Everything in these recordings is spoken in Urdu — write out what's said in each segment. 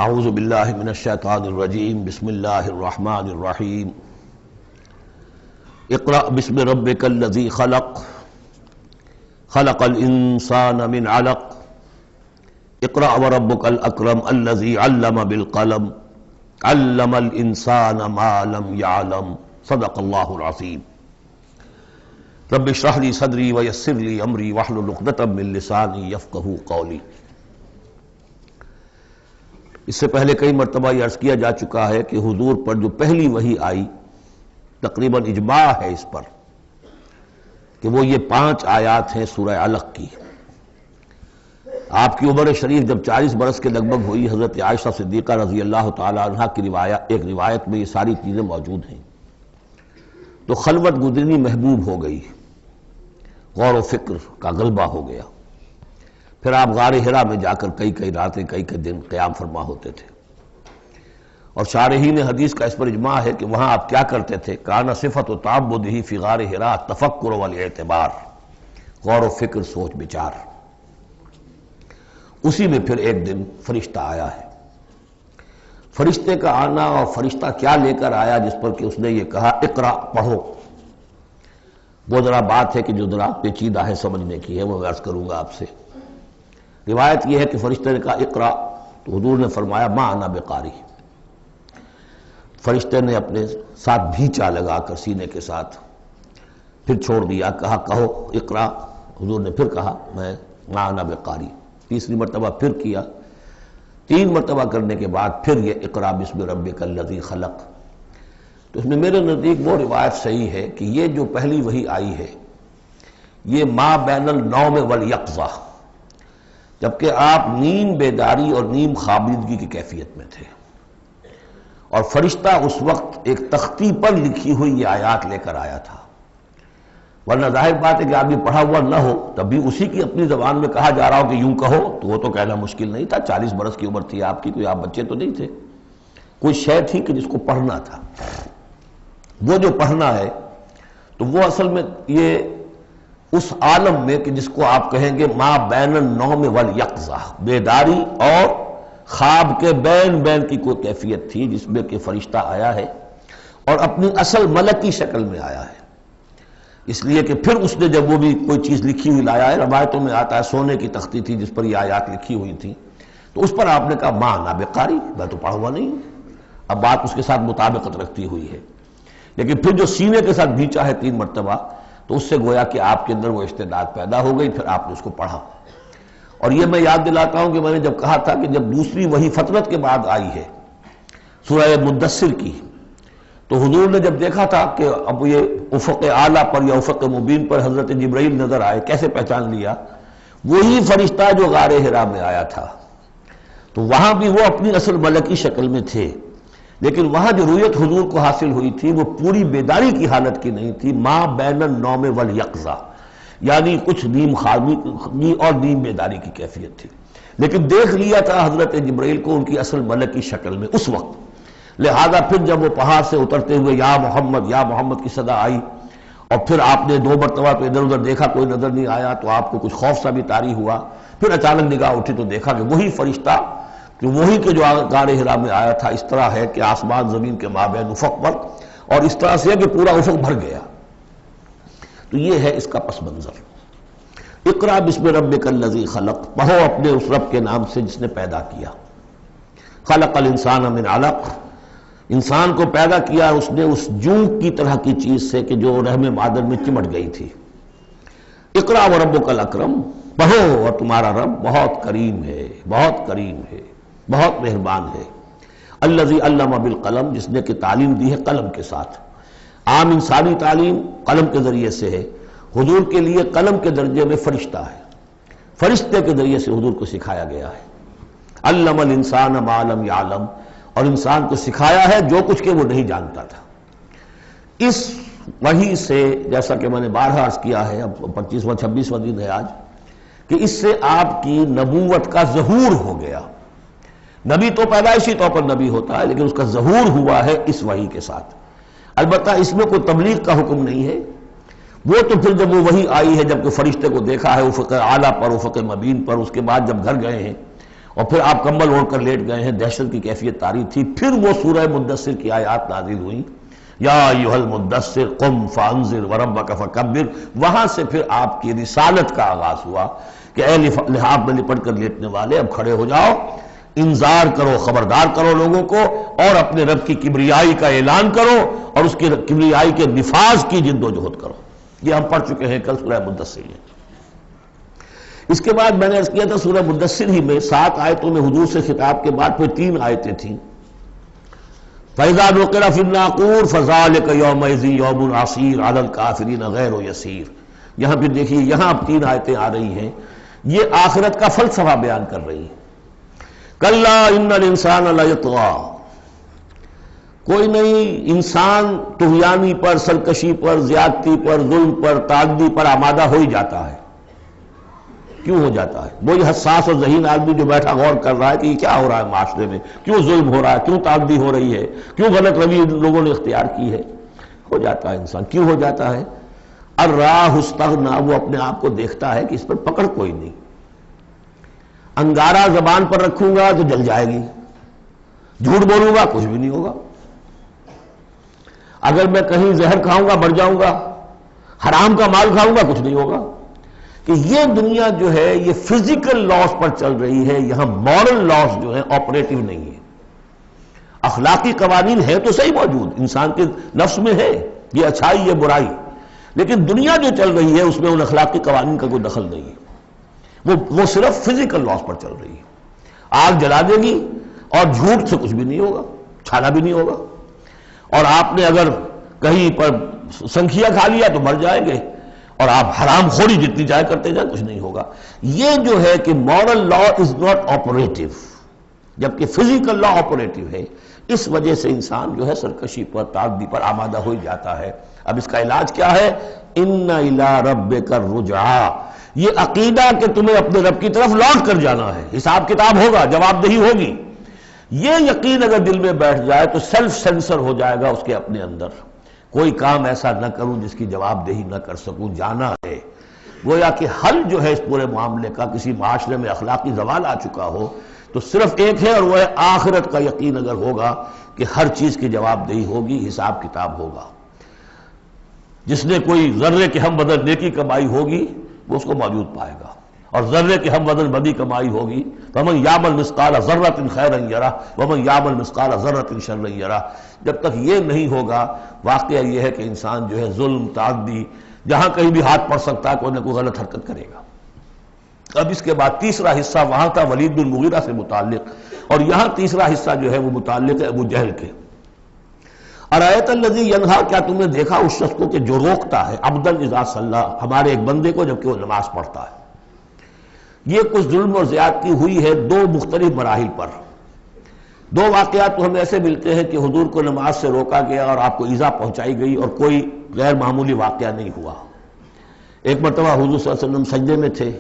اعوذ باللہ من الشیطان الرجیم بسم اللہ الرحمن الرحیم اقرأ بسم ربک الذی خلق خلق الانسان من علق اقرأ وربک الاکرم الذی علم بالقلم علم الانسان ما لم يعلم صدق اللہ العظیم رب اشرح لی صدری ویسر لی امری واحلل عقدۃ من لسانی یفقہوا قولی۔ اس سے پہلے کئی مرتبہ یہ عرض کیا جا چکا ہے کہ حضور پر جو پہلی وحی آئی تقریباً اجماع ہے اس پر کہ وہ یہ 5 آیات ہیں سورہ علق کی۔ آپ کی عمر شریف جب 40 برس کے لگ بھگ ہوئی، حضرت عائشہ صدیقہ رضی اللہ تعالی عنہا کی ایک روایت میں یہ ساری چیزیں موجود ہیں، تو خلوت گزرنی محبوب ہو گئی، غور و فکر کا غلبہ ہو گیا۔ پھر آپ غار حرا میں جا کر کئی راتیں کئی دن قیام فرما ہوتے تھے، اور شارحین حدیث کا اس پر اجماع ہے کہ وہاں آپ کیا کرتے تھے؟ کان صفت و تعبدہ فی غار حرا تفکر والاعتبار، غور و فکر، سوچ بچار۔ اسی میں پھر ایک دن فرشتہ آیا ہے۔ فرشتے کا آنا، اور فرشتہ کیا لے کر آیا جس پر کہ اس نے یہ کہا اقرا، پڑھو، وہ ذرا بات ہے کہ جو ذرا پیچیدہ ہے سمجھنے کی ہے، وہ میں عرض کروں گا آپ سے۔ روایت یہ ہے کہ فرشتے نے کہا اقرا، تو حضور نے فرمایا ما انا بقاری۔ فرشتے نے اپنے ساتھ بھینچا لگا کر سینے کے ساتھ، پھر چھوڑ دیا، کہا کہو اقرا۔ حضور نے پھر کہا میں ما انا بقاری۔ تیسری مرتبہ پھر کیا، 3 مرتبہ کرنے کے بعد پھر یہ اقرا بسم ربک الذی خلق۔ تو اس میں میرے نزدیک وہ روایت صحیح ہے کہ یہ جو پہلی وحی آئی ہے یہ ما بین النوم والیقظہ، جبکہ آپ نیم بیداری اور نیم خوابیدگی کی کیفیت میں تھے، اور فرشتہ اس وقت ایک تختی پر لکھی ہوئی یہ آیات لے کر آیا تھا۔ ورنہ ظاہر بات ہے کہ آدمی پڑھا ہوا نہ ہو تب بھی اسی کی اپنی زبان میں کہا جا رہا ہو کہ یوں کہو، تو وہ تو کہنا مشکل نہیں تھا۔ 40 برس کی عمر تھی آپ کی، کوئی آپ بچے تو نہیں تھے، کوئی شے تھی کہ جس کو پڑھنا تھا۔ وہ جو پڑھنا ہے تو وہ اصل میں یہ اس عالم میں کہ جس کو آپ کہیں گے ما بین النوم والیقظہ، بیداری اور خواب کے بین کی کوئی کیفیت تھی جس میں کہ فرشتہ آیا ہے اور اپنی اصل ملکی شکل میں آیا ہے۔ اس لیے کہ پھر اس نے جب وہ بھی کوئی چیز لکھی ہوئی لایا ہے، روایتوں میں آتا ہے سونے کی تختی تھی جس پر یہ آیات لکھی ہوئی تھی، تو اس پر آپ نے کہا ما انا بقاری، میں تو پڑھا ہوا نہیں ہوں۔ اب بات اس کے ساتھ مطابقت رکھتی ہوئی ہے، لیکن پھر جو سینے کے ساتھ بھینچا ہے 3 مرتبہ، تو اس سے گویا کہ آپ کے اندر وہ استعداد پیدا ہو گئی، پھر آپ نے اس کو پڑھا۔ اور یہ میں یاد دلاتا ہوں کہ میں نے جب کہا تھا کہ جب دوسری وحی فترت کے بعد آئی ہے سورہ مدثر کی، تو حضور نے جب دیکھا تھا کہ اب یہ افق اعلیٰ پر یا افق مبین پر حضرت جبرائیل نظر آئے، کیسے پہچان لیا؟ وہی فرشتہ جو غار حرا میں آیا تھا، تو وہاں بھی وہ اپنی اصل ملکی شکل میں تھے، لیکن وہاں جو رویت حضور کو حاصل ہوئی تھی وہ پوری بیداری کی حالت کی نہیں تھی، ما بین النوم والیقظہ، یعنی کچھ نیم خوابی اور نیم بیداری کی کیفیت تھی، لیکن دیکھ لیا تھا حضرت جبرائیل کو ان کی اصل ملکی شکل میں اس وقت۔ لہذا پھر جب وہ پہاڑ سے اترتے ہوئے یا محمد کی صدا آئی، اور پھر آپ نے 2 مرتبہ تو ادھر ادھر دیکھا، کوئی نظر نہیں آیا، تو آپ کو کچھ خوف سا بھی طاری ہوا۔ پھر اچانک نگاہ اٹھی تو دیکھا کہ وہی فرشتہ کہ وہی کہ جو غار حرا میں آیا تھا، اس طرح ہے کہ آسمان زمین کے مابین افق پر، اور اس طرح سے ہے کہ پورا افق بھر گیا۔ تو یہ ہے اس کا پس منظر۔ اقرا بسم ربک الذی خلق، پڑھو اپنے اس رب کے نام سے جس نے پیدا کیا۔ خلق الانسان من علق، انسان کو پیدا کیا اس نے اس جونک کی طرح کی چیز سے کہ جو رحم مادر میں چمٹ گئی تھی۔ اقرا وربک الاکرم، پڑھو اور تمہارا رب بہت کریم ہے، بہت کریم ہے، بہت مہربان ہے۔ الذی علم بالقلم، جس نے کہ تعلیم دی ہے قلم کے ساتھ۔ عام انسانی تعلیم قلم کے ذریعے سے ہے، حضور کے لیے قلم کے درجے میں فرشتہ ہے، فرشتے کے ذریعے سے حضور کو سکھایا گیا ہے۔ علم الانسان ما لم یعلم، اور انسان کو سکھایا ہے جو کچھ کہ وہ نہیں جانتا تھا۔ اس وحی سے، جیسا کہ میں نے بارہا عرض کیا ہے، اب 25واں 26واں دن ہے آج، کہ اس سے آپ کی نبوت کا ظہور ہو گیا۔ نبی تو پیدائشی طور پر نبی ہوتا ہے، لیکن اس کا ظہور ہوا ہے اس وحی کے ساتھ۔ البتہ اس میں کوئی تبلیغ کا حکم نہیں ہے، وہ تو پھر جب وہ وحی آئی ہے، جب کہ فرشتے کو دیکھا ہے افق اعلیٰ پر، افق مبین پر، اس کے بعد جب گھر گئے ہیں اور پھر آپ کمبل اوڑھ کر لیٹ گئے ہیں، دہشت کی کیفیت طاری تھی. پھر وہ سورہ مدثر کی آیات نازل ہوئیں، یا ایھا المدثر قم فانذر وربک فکبر. وہاں سے پھر آپ کی رسالت کا آغاز ہوا کہ اے لحاف میں لپٹ کر لیٹنے والے، اب کھڑے ہو جاؤ، انذار کرو، خبردار کرو لوگوں کو، اور اپنے رب کی کبریائی کا اعلان کرو اور اس کی کبریائی کے نفاذ کی جد و جہد کرو. یہ ہم پڑھ چکے ہیں کل سورہ مدثر میں. اس کے بعد میں نے عرض کیا تھا سورہ مدثر ہی میں 7 آیتوں میں حضور سے خطاب کے بعد پھر 3 آیتیں تھیں. فَإِذَا نُقِرَ فِي النَّاقُورِ فَذَلِكَ يَوْمَئِذٍ يَوْمٌ عَسِيرٌ عَلَى الْكَافِرِينَ غَيْرُ يَسِيرٌ. یہاں پھر دیکھیے، یہاں اب 3 آیتیں آ رہی ہیں، یہ آخرت کا فلسفہ بیان کر رہی ہیں. کَلَّا إِنَّ الْإِنسَانَ لَيَطْغَىٰ. کوئی نہیں، انسان طغیانی پر، سرکشی پر، زیادتی پر، ظلم پر، تعدی پر آمادہ ہو ہی جاتا ہے. کیوں ہو جاتا ہے؟ وہی حساس اور ذہین آدمی جو بیٹھا غور کر رہا ہے کہ یہ کیا ہو رہا ہے معاشرے میں، کیوں ظلم ہو رہا ہے، کیوں تعدی ہو رہی ہے، کیوں غلط روی لوگوں نے اختیار کی ہے. ہو جاتا ہے انسان. کیوں ہو جاتا ہے؟ الراہ استغنا، وہ اپنے آپ کو دیکھتا ہے کہ اس پر پکڑ کوئی نہیں. انگارہ زبان پر رکھوں گا تو جل جائے گی، جھوٹ بولوں گا کچھ بھی نہیں ہوگا، اگر میں کہیں زہر کھاؤں گا مر جاؤں گا، حرام کا مال کھاؤں گا کچھ نہیں ہوگا. کہ یہ دنیا جو ہے یہ فزیکل لاز پر چل رہی ہے، یہاں مورل لاز جو ہے آپریٹو نہیں ہے. اخلاقی قوانین ہے تو صحیح موجود، انسان کے نفس میں ہے، یہ اچھائی یہ برائی، لیکن دنیا جو چل رہی ہے اس میں ان اخلاقی قوانین کا کوئی دخل نہیں ہے. وہ صرف فزیکل لاز پر چل رہی ہے. آگ جلا دے گی اور جھوٹ سے کچھ بھی نہیں ہوگا، چھالا بھی نہیں ہوگا. اور آپ نے اگر کہیں پر سنکھیا کھا لیا تو مر جائیں گے، اور آپ حرام خوری جتنی جائے کرتے جائیں کچھ نہیں ہوگا. یہ جو ہے کہ moral law is not operative, جبکہ فزیکل لا آپریٹو ہے. اس وجہ سے انسان جو ہے سرکشی پر، تعدی پر آمادہ ہو ہی جاتا ہے. اب اس کا علاج کیا ہے؟ ان الی ربک الرجعی. یہ عقیدہ کہ تمہیں اپنے رب کی طرف لوٹ کر جانا ہے، حساب کتاب ہوگا، جواب دہی ہوگی. یہ یقین اگر دل میں بیٹھ جائے تو سیلف سینسر ہو جائے گا اس کے اپنے اندر. کوئی کام ایسا نہ کروں جس کی جواب دہی نہ کر سکوں. جانا ہے. گویا کہ حل جو ہے اس پورے معاملے کا، کسی معاشرے میں اخلاقی زوال آ چکا ہو تو صرف ایک ہے، اور وہ ہے آخرت کا یقین اگر ہوگا کہ ہر چیز کی جواب دہی ہوگی، حساب کتاب ہوگا. جس نے کوئی ذرے کے ہم بدل نیکی کمائی ہوگی وہ اس کو موجود پائے گا، اور ذرے کے ہم بدل بدی کمائی ہوگی. فَمَنْ يَعْمَلْ مِثْقَالَ ذَرَّةٍ خَيْرًا يَرَهُ وَمَنْ يَعْمَلْ مِثْقَالَ ذَرَّةٍ شَرًّا يَرَهُ. جب تک یہ نہیں ہوگا، واقعہ یہ ہے کہ انسان جو ہے ظلم، تعدی، جہاں کہیں بھی ہاتھ پڑ سکتا ہے کوئی نہ کوئی غلط حرکت کرے گا. اب اس کے بعد تیسرا حصہ وہاں تھا ولید بن مغیرہ سے متعلق، اور یہاں تیسرا حصہ جو ہے وہ متعلق ہے ابو جہل کے. ارایت الذی ینہا، کیا تم نے دیکھا اس شخص کو کہ جو روکتا ہے، عبدا اذا صلی، ہمارے ایک بندے کو جبکہ وہ نماز پڑھتا ہے. یہ کچھ ظلم اور زیادتی ہوئی ہے 2 مختلف مراحل پر. 2 واقعات تو ہمیں ایسے ملتے ہیں کہ حضور کو نماز سے روکا گیا اور آپ کو ایذا پہنچائی گئی اور کوئی غیر معمولی واقعہ نہیں ہوا. ایک مرتبہ حضور صلی اللہ علیہ وسلم سجدے میں تھے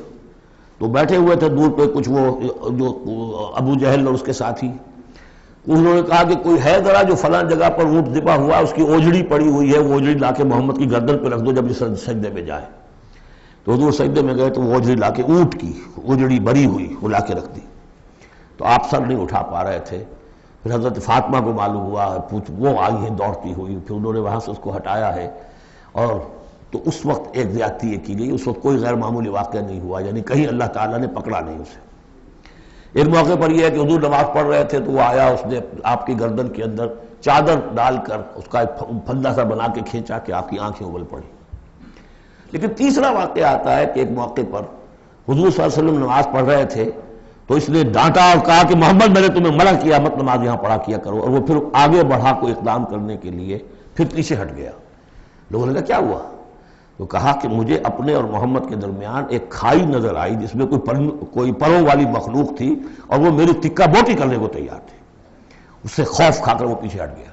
تو بیٹھے ہوئے تھے دور پہ کچھ وہ جو ابو جہل اور اس کے ساتھی. انہوں نے کہا کہ کوئی ہے ذرا جو فلاں جگہ پر اونٹ ذبح ہوا، اس کی اوجڑی پڑی ہوئی ہے، وہ اوجڑی لا کے محمد کی گردن پہ رکھ دو جب یہ سجدے میں جائے. تو حضور سجدے میں گئے تو وہ اوجڑی لا کے، اونٹ کی اوجڑی بری ہوئی وہ لا کے رکھ دی. تو آپ سر نہیں اٹھا پا رہے تھے. پھر حضرت فاطمہ کو معلوم ہوا، وہ آئی ہیں دوڑتی ہوئی، پھر انہوں نے وہاں سے اس کو ہٹایا ہے. اور تو اس وقت ایک زیادتی یہ کی گئی، اس وقت کوئی غیر معمولی واقعہ نہیں ہوا، یعنی کہیں اللہ تعالیٰ نے پکڑا نہیں اسے. ایک موقع پر یہ ہے کہ حضور نماز پڑھ رہے تھے تو وہ آیا، اس نے آپ کی گردن کے اندر چادر ڈال کر اس کا ایک پھندا سا بنا کے کھینچا کہ آپ کی آنکھیں ابل پڑی. لیکن تیسرا واقعہ آتا ہے کہ ایک موقع پر حضور صلی اللہ علیہ وسلم نماز پڑھ رہے تھے تو اس نے ڈانٹا اور کہا کہ محمد میں نے تمہیں منع کیا مت نماز یہاں پڑھا کیا کرو. اور وہ پھر آگے بڑھا کوئی اقدام کرنے کے لیے پھر پیچھے ہٹ گیا. لوگوں نے کہا کیا ہوا؟ تو کہا کہ مجھے اپنے اور محمد کے درمیان ایک کھائی نظر آئی جس میں کوئی پروں والی مخلوق تھی اور وہ میری تکہ بوٹی کرنے کو تیار تھی. اس سے خوف کھا کر وہ پیچھے ہٹ گیا.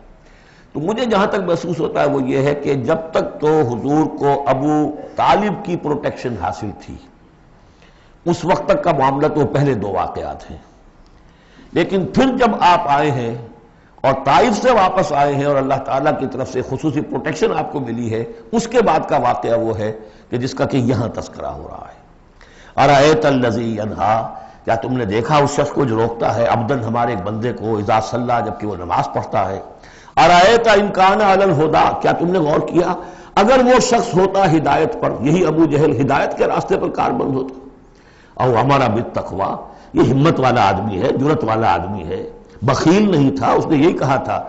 تو مجھے جہاں تک محسوس ہوتا ہے وہ یہ ہے کہ جب تک تو حضور کو ابو طالب کی پروٹیکشن حاصل تھی اس وقت تک کا معاملہ تو پہلے 2 واقعات ہیں. لیکن پھر جب آپ آئے ہیں اور طائف سے واپس آئے ہیں اور اللہ تعالیٰ کی طرف سے خصوصی پروٹیکشن آپ کو ملی ہے، اس کے بعد کا واقعہ وہ ہے کہ جس کا کہ یہاں تذکرہ ہو رہا ہے. ارایت الذی ینہا، کیا تم نے دیکھا اس شخص کو جو روکتا ہے عبدن ہمارے ایک بندے کو اذا صلی جبکہ وہ نماز پڑھتا ہے، ارایت ان کان علی الہدی، کیا تم نے غور کیا اگر وہ شخص ہوتا ہدایت پر، یہی ابو جہل ہدایت کے راستے پر کاربند ہوتا، او ہمارا بالتقوی، یہ ہمت والا آدمی ہے، جرت والا آدمی ہے، بخیل نہیں تھا، اس نے یہی کہا تھا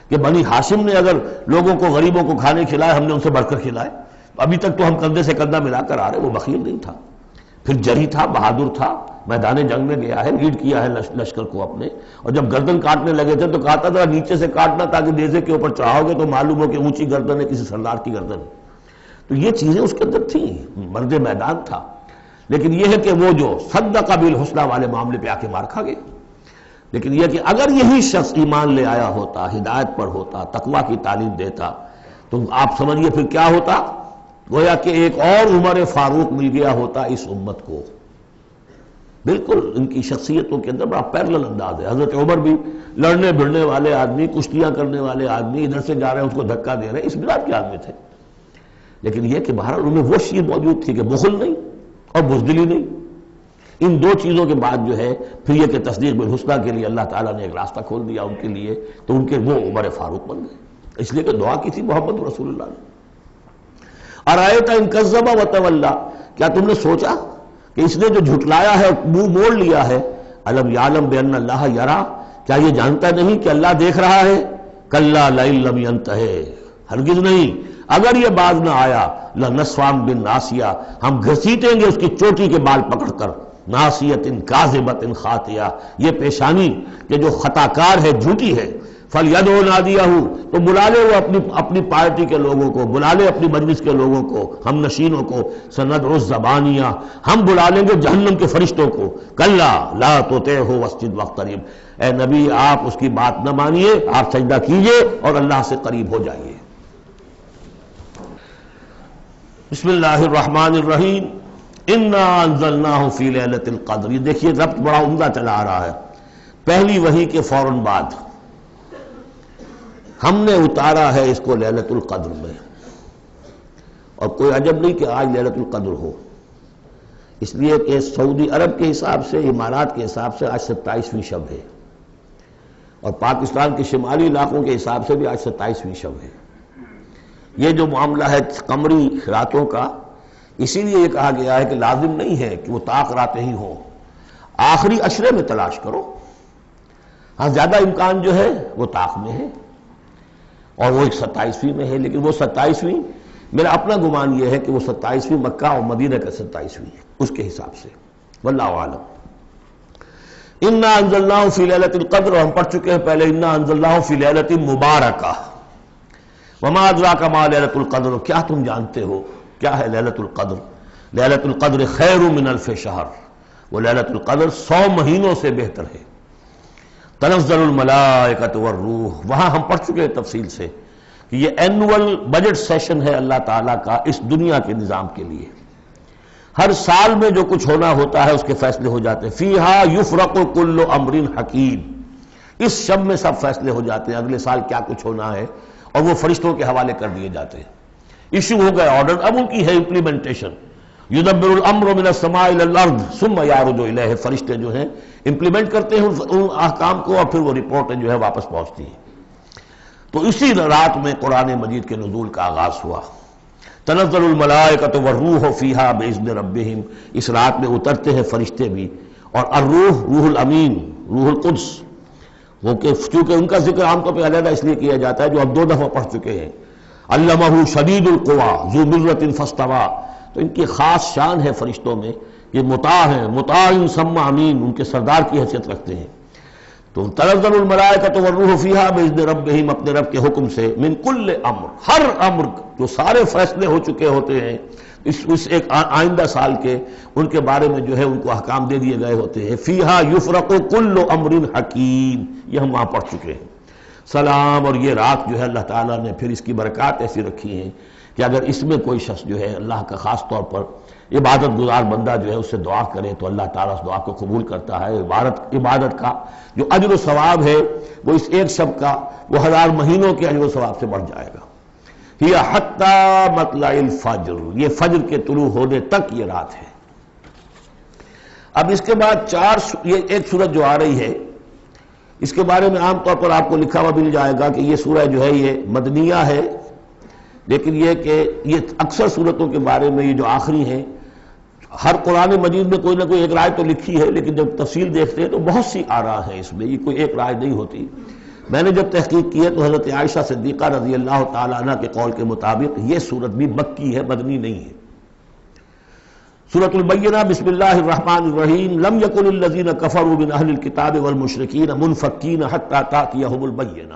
کہ بنی ہاشم نے اگر لوگوں کو غریبوں کو کھانے کھلائے ہم نے ان سے بڑھ کر کھلائے، ابھی تک تو ہم کندھے سے کندھا ملا کر آ رہے، وہ بخیل نہیں تھا، پھر جری تھا، بہادر تھا، میدان جنگ میں گیا ہے، لیڈ کیا ہے لشکر کو اپنے، اور جب گردن کاٹنے لگے تھے تو کہا تھا نیچے سے کاٹنا تاکہ نیزے کے اوپر چڑھاؤ گے تو معلوم ہو کہ اونچی گردن ہے کسی سردار کی گردن ہے، تو یہ چیزیں اس کے اندر تھیں، مرد میدان تھا، لیکن یہ ہے کہ وہ جو صدق بالحسنی والے معاملے پہ آ کے مار کھا گئے۔ لیکن یہ کہ اگر یہی شخص ایمان لے آیا ہوتا، ہدایت پر ہوتا، تقویٰ کی تعلیم دیتا، تو آپ سمجھیے پھر کیا ہوتا، گویا کہ ایک اور عمر فاروق مل گیا ہوتا اس امت کو۔ بالکل ان کی شخصیتوں کے اندر بڑا پیرلل انداز ہے، حضرت عمر بھی لڑنے بھڑنے والے آدمی، کشتیاں کرنے والے آدمی، ادھر سے جا رہے ہیں اس کو دھکا دے رہے ہیں، اس مزاج کے آدمی تھے، لیکن یہ کہ بہرحال ان میں وہ چیز موجود تھی کہ بخل نہیں اور بزدلی نہیں، ان دو چیزوں کے بعد جو ہے پھر یہ کہ تصدیق بالحسنی کے لیے اللہ تعالیٰ نے ایک راستہ کھول دیا ان کے لیے، تو ان کے وہ عمر فاروق بن گئے، اس لیے کہ دعا کی تھی محمد رسول اللہ نے۔ ارایت ان کذب وتولی، کیا تم نے سوچا کہ اس نے جو جھٹلایا ہے منہ موڑ لیا ہے، الم یعلم بان اللہ یری، کیا یہ جانتا نہیں کہ اللہ دیکھ رہا ہے، کلا لئن لم ینتہ، ہرگز نہیں اگر یہ باز نہ آیا، لنصفا بالناصیہ، ہم گھسیٹیں گے اس کی چوٹی کے بال پکڑ کر، ناصیۃ کاذبۃ خاطئہ، یہ پیشانی کہ جو خطا کار ہے، جھوٹی ہے، فلیدعو نادیہ، تو بلا لے وہ اپنی پارٹی کے لوگوں کو، بلا لے اپنی مجلس کے لوگوں کو، ہم نشینوں کو، سندعو الزبانیہ، ہم بلا لیں گے جہنم کے فرشتوں کو، کلا لا تطعہ واسجد واقترب، اے نبی آپ اس کی بات نہ مانیے، آپ سجدہ کیجئے اور اللہ سے قریب ہو جائیے۔ بسم اللہ الرحمن الرحیم، انا انزلناہ فی لیلۃ القدر، یہ دیکھیے ربط بڑا عمدہ چلا آ رہا ہے، پہلی وحی کے فوراً بعد ہم نے اتارا ہے اس کو لیلۃ القدر میں، اور کوئی عجب نہیں کہ آج لیلۃ القدر ہو، اس لیے کہ سعودی عرب کے حساب سے، امارات کے حساب سے آج 27ویں شب ہے، اور پاکستان کے شمالی علاقوں کے حساب سے بھی آج 27ویں شب ہے۔ یہ جو معاملہ ہے قمری راتوں کا، اسی لیے یہ کہا گیا ہے کہ لازم نہیں ہے کہ وہ طاق راتیں ہی ہوں، آخری عشرے میں تلاش کرو، ہاں زیادہ امکان جو ہے وہ طاق میں ہے، اور وہ ایک 27ویں میں ہے، لیکن وہ 27ویں میرا اپنا گمان یہ ہے کہ وہ 27ویں مکہ اور مدینہ کا 27ویں ہے اس کے حساب سے، واللہ اعلم۔ انا انزلناہ فی لیلۃ القدر، ہم پڑھ چکے ہیں پہلے، انا انزلناہ فی لیلۃ مبارکہ، وما ادراک ما لیلۃ القدر، کیا تم جانتے ہو کیا ہے لیلۃ القدر؟ لیلۃ القدر خیر من الف شہر، وہ لیلۃ القدر 100 مہینوں سے بہتر ہے۔ تنزل الملائکۃ والروح، وہاں ہم پڑھ چکے ہیں تفصیل سے کہ یہ اینول بجٹ سیشن ہے اللہ تعالیٰ کا اس دنیا کے نظام کے لیے، ہر سال میں جو کچھ ہونا ہوتا ہے اس کے فیصلے ہو جاتے ہیں، فیہا یفرق کل امر حکیم، اس شب میں سب فیصلے ہو جاتے ہیں، اگلے سال کیا کچھ ہونا ہے، اور وہ فرشتوں کے حوالے کر دیے جاتے ہیں، ایشو ہو گئے آرڈر، اب ان کی ہے امپلیمنٹیشن، یدبر الامر من السماء الى الارض ثم یعرج الیہ، فرشتے جو ہیں امپلیمنٹ کرتے ہیں ان احکام کو، اور پھر وہ رپورٹیں جو ہے واپس پہنچتی ہیں۔ تو اسی رات میں قرآن مجید کے نزول کا آغاز ہوا، تنزل الملائکۃ والروح فیہا باذن ربہم، اس رات میں اترتے ہیں فرشتے بھی، اور الروح روح الامین، روح القدس، وہ کہ چونکہ ان کا ذکر عام طور پہ علیحدہ اس لیے کیا جاتا ہے جو اب 2 دفعہ پڑھ چکے ہیں، علمہ شدید القویٰ ذو مرۃ فاستویٰ، تو ان کی خاص شان ہے فرشتوں میں، یہ مطاع ہیں، مطاع ثم امین، ان کے سردار کی حیثیت رکھتے ہیں۔ تو تنزل الملائکۃ والروح فیہا باذن ربہم، اپنے رب کے حکم سے، من کل امر، ہر امر، جو سارے فیصلے ہو چکے ہوتے ہیں اس ایک آئندہ سال کے، ان کے بارے میں جو ہے ان کو احکام دے دیے گئے ہوتے ہیں، فیہا یفرق کل امر حکیم، یہ ہم وہاں پڑھ چکے ہیں۔ سلام، اور یہ رات جو ہے اللہ تعالیٰ نے پھر اس کی برکات ایسی رکھی ہیں کہ اگر اس میں کوئی شخص جو ہے اللہ کا خاص طور پر عبادت گزار بندہ جو ہے اس سے دعا کرے تو اللہ تعالیٰ اس دعا کو قبول کرتا ہے، عبادت کا جو اجر و ثواب ہے وہ اس ایک شب کا وہ 1000 مہینوں کے اجر و ثواب سے بڑھ جائے گا۔ ہی حتی مطلع الفجر، یہ فجر کے طلوع ہونے تک یہ رات ہے۔ اب اس کے بعد یہ ایک سورت جو آ رہی ہے، اس کے بارے میں عام طور پر آپ کو لکھا ہوا مل جائے گا کہ یہ سورہ جو ہے یہ مدنیہ ہے، لیکن یہ کہ یہ اکثر سورتوں کے بارے میں یہ جو آخری ہیں، ہر قرآن مجید میں کوئی نہ کوئی ایک رائے تو لکھی ہے، لیکن جب تفصیل دیکھتے ہیں تو بہت سی آراء ہیں اس میں، یہ کوئی ایک رائے نہیں ہوتی۔ میں نے جب تحقیق کی ہے تو حضرت عائشہ صدیقہ رضی اللہ تعالی عنہ کے قول کے مطابق یہ سورت بھی مکی ہے، مدنی نہیں ہے۔ سورۃ البینہ، بسم اللہ الرحمن الرحیم، لم یکن الذین کفروا من اہل الکتاب والمشرکین منفکین حتی تأتیہم البینہ،